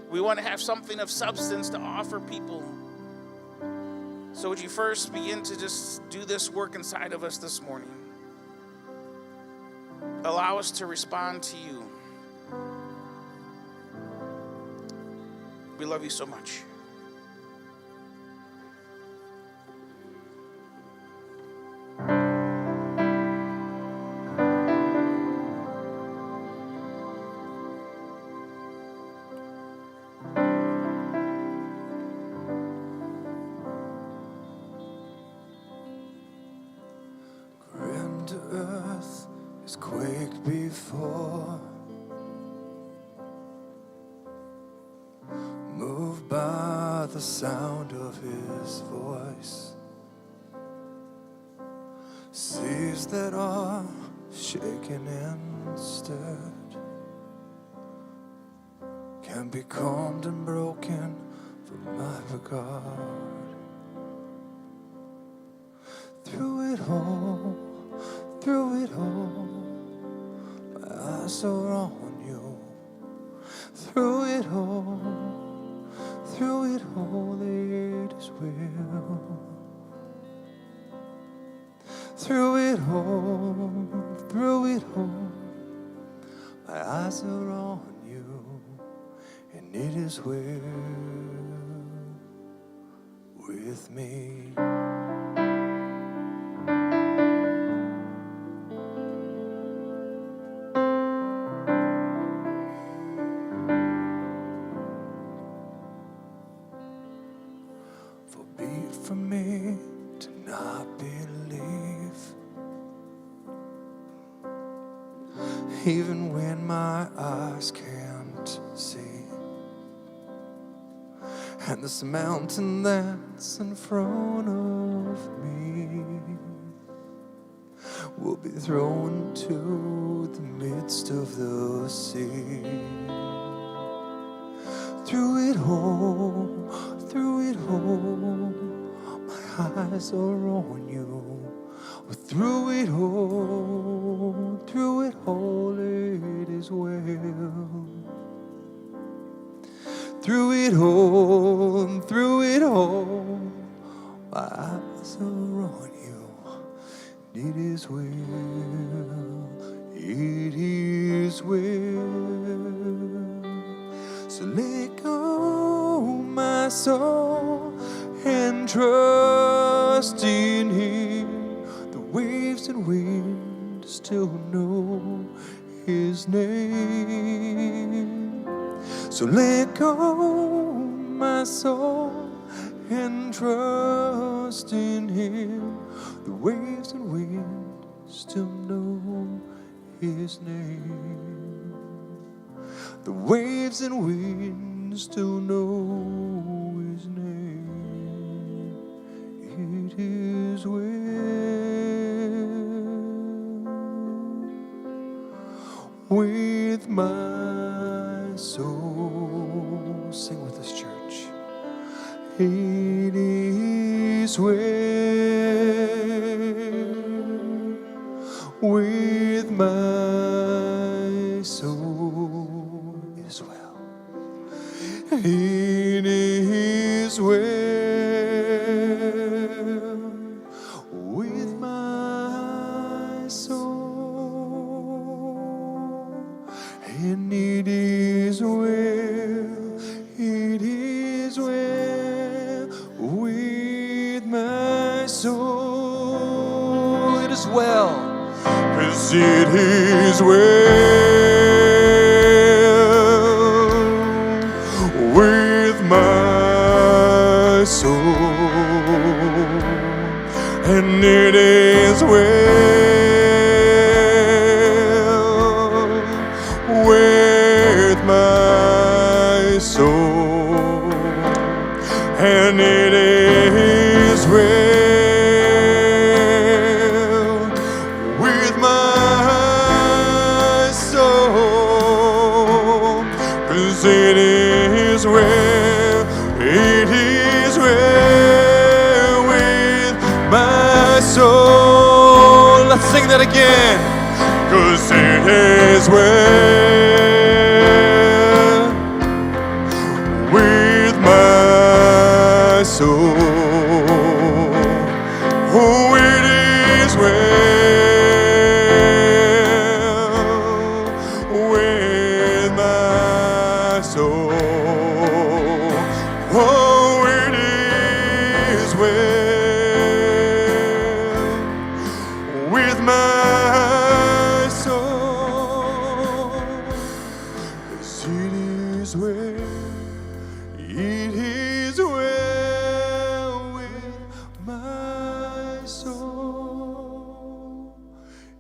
[SPEAKER 10] We want to have something of substance to offer people. So would you first begin to just do this work inside of us this morning? Allow us to respond to you. We love you so much.
[SPEAKER 9] Earth is quaked before, moved by the sound of his voice. Seas that are shaken and stirred can be calmed and broken for my regard. Through it all, my eyes are on you. Through it all, it is will. and it is well with me. For be it from me to not believe, even when my eyes can't see. And this mountain that's in front of me will be thrown into the midst of the sea. Through it all, my eyes are on you. Through it all, it is well. Through it all, my eyes are on you. It is well, it is well. So let go, my soul, and trust in Him. The waves and wind still know His name. So let go, my soul, and trust in Him. The waves and wind still know His name. The waves and wind still know His name. It is well with my soul. Sing with us, church. It is well with my soul. It is well. It is well with my soul. And it is well, it is well with my soul. It is well, 'cause it is well with my soul. And it is well with my soul. And it is well with my soul. 'Cause it is well, it is well with my soul. Let's sing that again. 'Cause it is well with my soul. Oh, it is well with my soul. Oh, it is well with my soul. 'Cause it is well, it is well with my soul.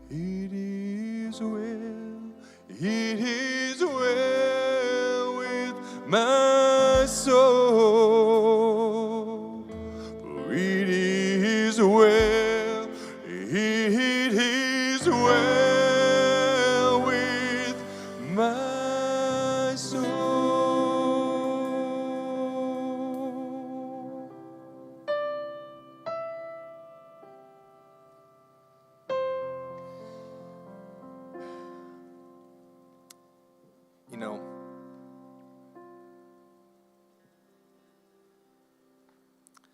[SPEAKER 9] It is well, it is well with my soul. For it is well, it is well with my soul. You know,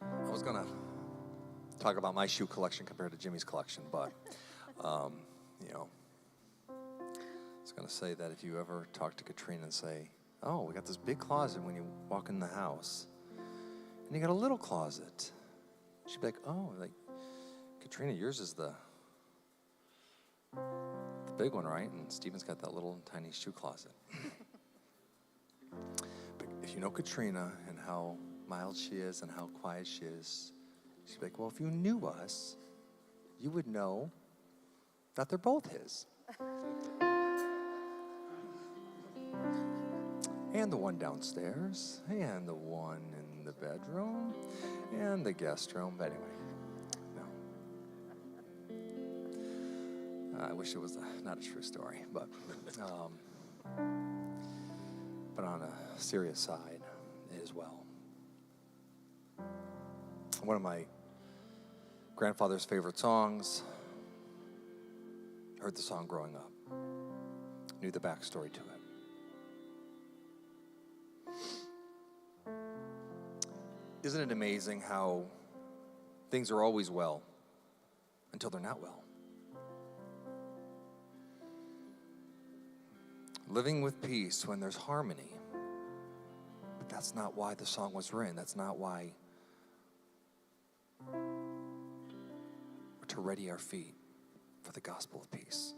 [SPEAKER 9] I was gonna talk about my shoe collection compared to Jimmy's collection, but you know, I was gonna say that if you ever talk to Katrina and say, oh, we got this big closet when you walk in the house. And you got a little closet. She'd be like, oh, like, Katrina, yours is the big one, right? And Stephen's got that little tiny shoe closet. But if you know Katrina and how mild she is and how quiet she is, she'd be like, well, if you knew us, you would know that they're both his. And the one downstairs, and the one in the bedroom, and the guest room. But anyway, no. I wish it was not a true story, but on a serious side, it is well. One of my grandfather's favorite songs. Heard the song growing up. Knew the backstory to it. Isn't it amazing how things are always well until they're not well? Living with peace when there's harmony. But that's not why the song was written. That's not why we're to ready our feet for the gospel of peace.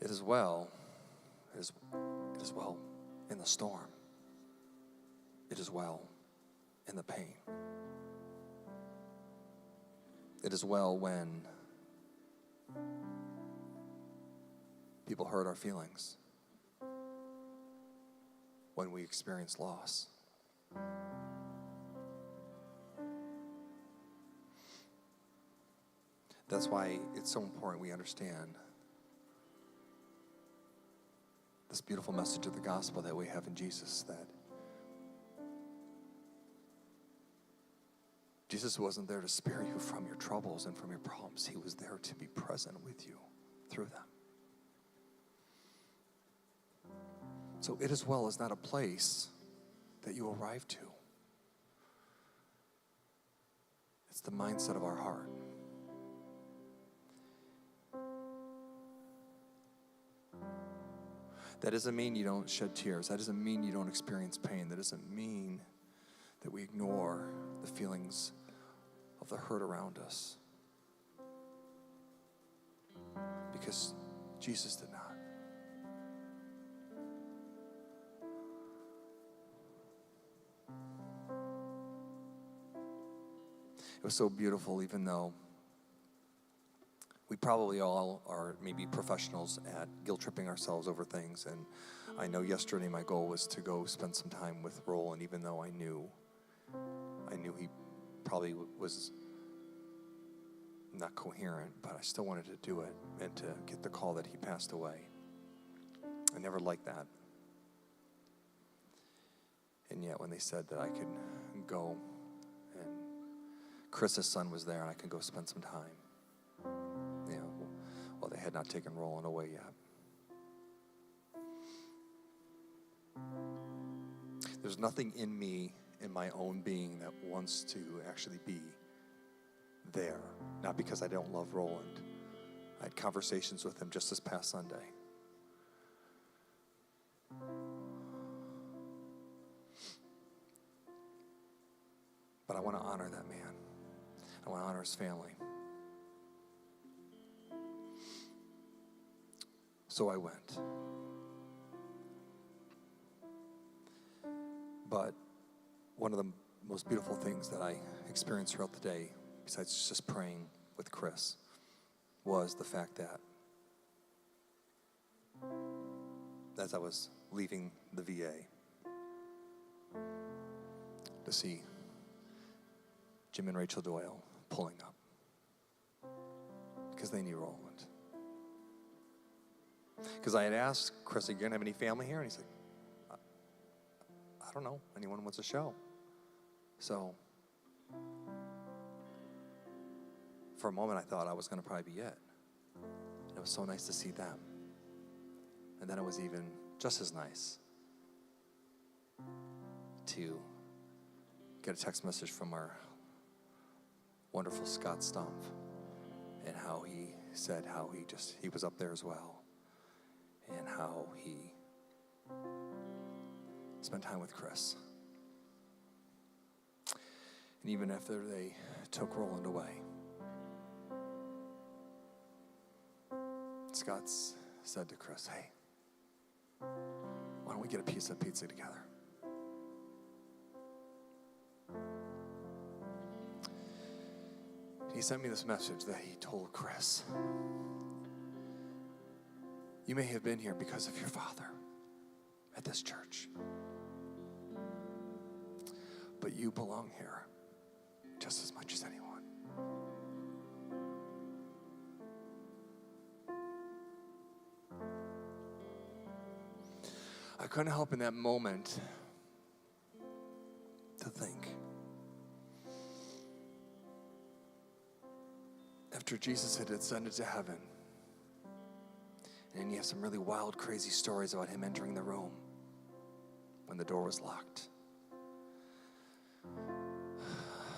[SPEAKER 9] It is well. It is well in the storm. It is well in the pain. It is well when people hurt our feelings, when we experience loss. That's why it's so important we understand this beautiful message of the gospel that we have in Jesus, that Jesus wasn't there to spare you from your troubles and from your problems. He was there to be present with you through them. So it as well is not a place that you arrive to. It's the mindset of our heart. That doesn't mean you don't shed tears. That doesn't mean you don't experience pain. That doesn't mean that we ignore the feelings of the hurt around us. Because Jesus did not. It was so beautiful, even though we probably all are maybe professionals at guilt-tripping ourselves over things. And I know yesterday my goal was to go spend some time with Roland, even though I knew he probably was not coherent, but I still wanted to do it and to get the call that he passed away. I never liked that. And yet when they said that I could go, and Chris's son was there and I could go spend some time, well, they had not taken Roland away yet. There's nothing in me, in my own being, that wants to actually be there. Not because I don't love Roland. I had conversations with him just this past Sunday. But I want to honor that man. I want to honor his family. So I went. But one of the most beautiful things that I experienced throughout the day, besides just praying with Chris, was the fact that as I was leaving the VA, to see Jim and Rachel Doyle pulling up because they knew Roland. Because I had asked Chris, are you going to have any family here? And he's like, I don't know. Anyone wants a show? So for a moment, I thought I was going to probably be it. And it was so nice to see them. And then it was even just as nice to get a text message from our wonderful Scott Stumpf and how he said how he was up there as well. how he spent time with Chris. And even after they took Roland away, Scott said to Chris, hey, why don't we get a piece of pizza together? He sent me this message that he told Chris. You may have been here because of your father at this church, but you belong here just as much as anyone. I couldn't help in that moment to think, after Jesus had ascended to heaven, and you have some really wild, crazy stories about him entering the room when the door was locked.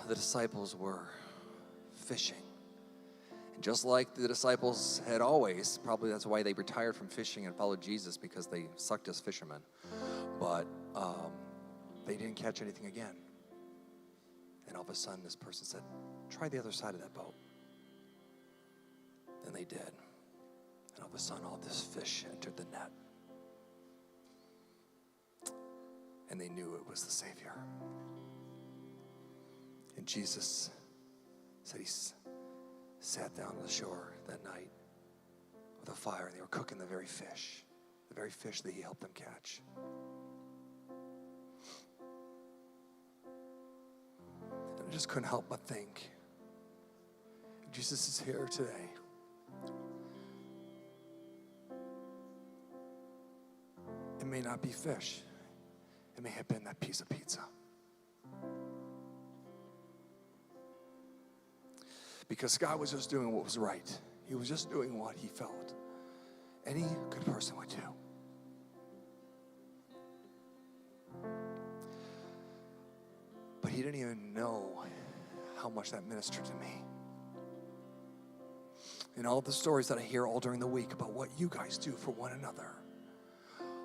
[SPEAKER 9] The disciples were fishing. And just like the disciples had always, probably that's why they retired from fishing and followed Jesus, because they sucked as fishermen. But they didn't catch anything again. And all of a sudden, this person said, try the other side of that boat. And they did. And all of a sudden, all this fish entered the net. And they knew it was the Savior. And Jesus said he sat down on the shore that night with a fire, and they were cooking the very fish that he helped them catch. And I just couldn't help but think, Jesus is here today. It may not be fish. It may have been that piece of pizza. Because Scott was just doing what was right. He was just doing what he felt any good person would do. But he didn't even know how much that ministered to me. And all the stories that I hear all during the week about what you guys do for one another.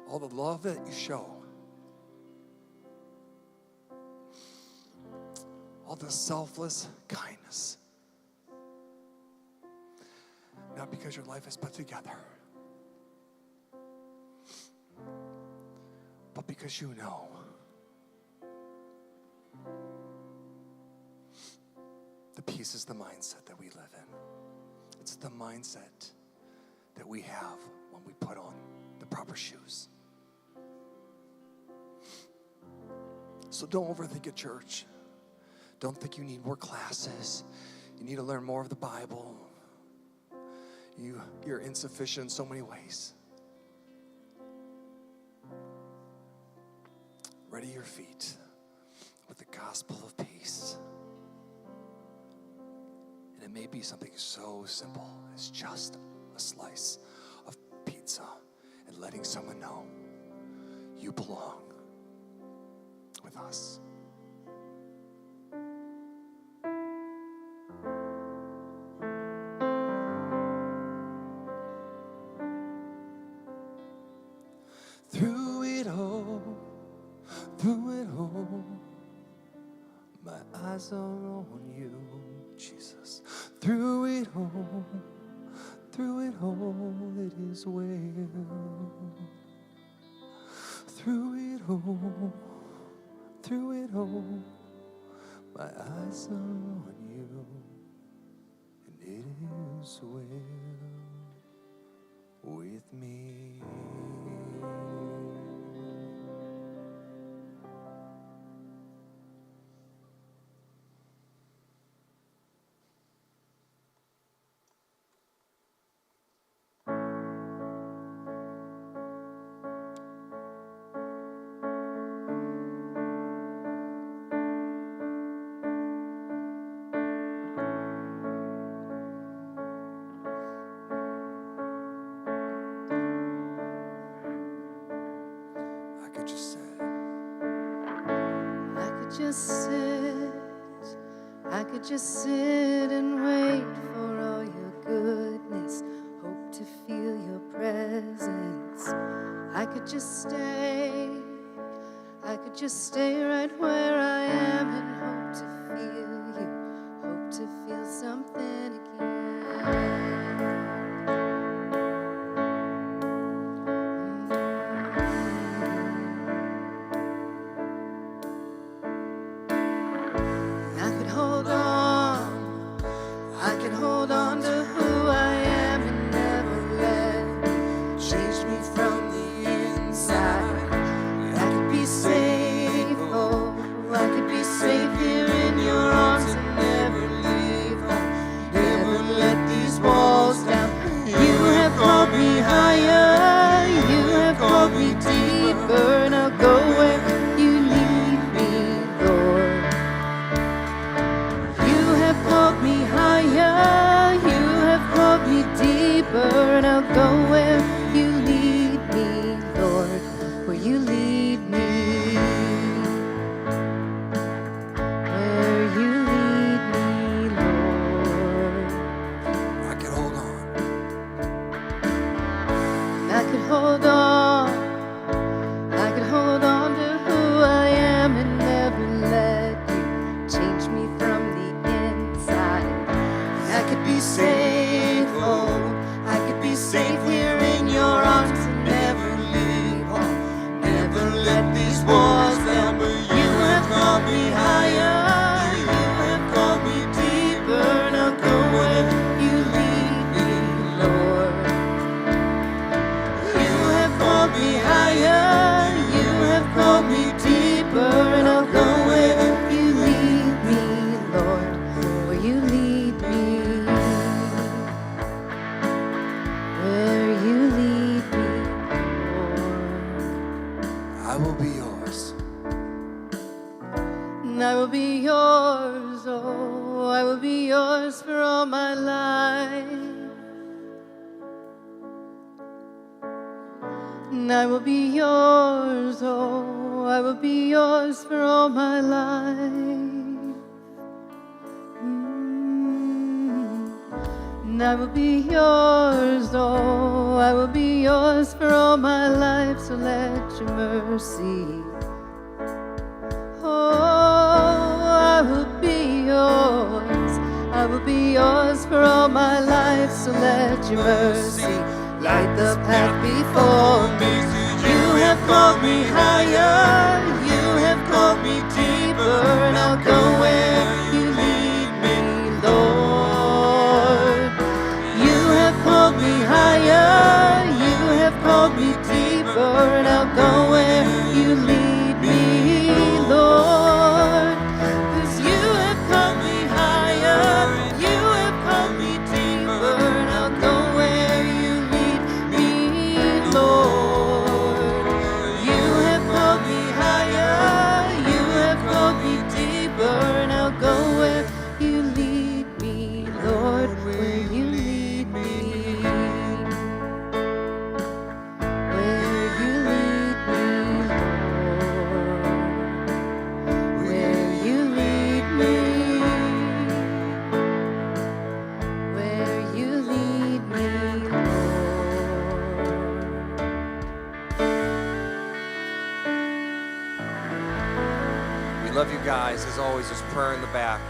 [SPEAKER 9] All the love that you show. All the selfless kindness. Not because your life is put together, but because you know the peace is the mindset that we live in. It's the mindset that we have when we put on the proper shoes. So don't overthink it, church. Don't think you need more classes. You need to learn more of the Bible. You're insufficient in so many ways. Ready your feet with the gospel of peace. And it may be something so simple as just a slice of pizza and letting someone know you belong with us. Through it all, my eyes are on you, Jesus. Through it all, it is well. Through it all, my eyes are on you, and it is well with me.
[SPEAKER 8] I could just sit and wait for all your goodness, hope to feel your presence. could just stay. I could just stay right where I am and hope to feel you, hope to feel something again. I could hold on, I could hold on to who I am and never let you change me from the inside. I could be safe, oh, I could be safe here in your arms and never leave home, never let these walls down. You have called me higher, you have called me deeper, and I'll go where you lead me, Lord. You have called me higher, you have called me deeper, and I'll go where you lead me, Lord, where you lead me. Where you lead me, Lord.
[SPEAKER 9] I can hold on.
[SPEAKER 8] I could hold on, I could hold on to who I am and never let you change me from the inside. I could be safe, oh, I could be safe here in your arms and never leave home, never let these walls down. But you have called me higher, you have called me deeper, and I'll go where you lead me, Lord. You have called me higher, you have called me deeper, and I'll go where you lead me, Lord, where you lead me. Where you lead me, Lord.
[SPEAKER 9] I will be yours.
[SPEAKER 8] And I will be yours, oh, I will be yours for all my life. And I will be yours, oh, I will be yours for all my life. And I will be yours, oh, I will be yours for all my life, so let your mercy. Oh, I will be yours, I will be yours for all my life, so let your mercy light the path before me. You have called me higher, you have called me deeper, and I'll go where you lead me, Lord. You have called me higher, you have called me deeper, and I'll go where you lead me, Lord. 'Cause you have called me higher, you have called me deeper, and I'll go where you lead me, Lord. You have called me higher, you have called me deeper, and I'll go where you lead me, Lord, where you lead me. Where you lead me, Lord. Where you lead me. Where you lead me, Lord.
[SPEAKER 7] We love you guys. As always, there's prayer in the back.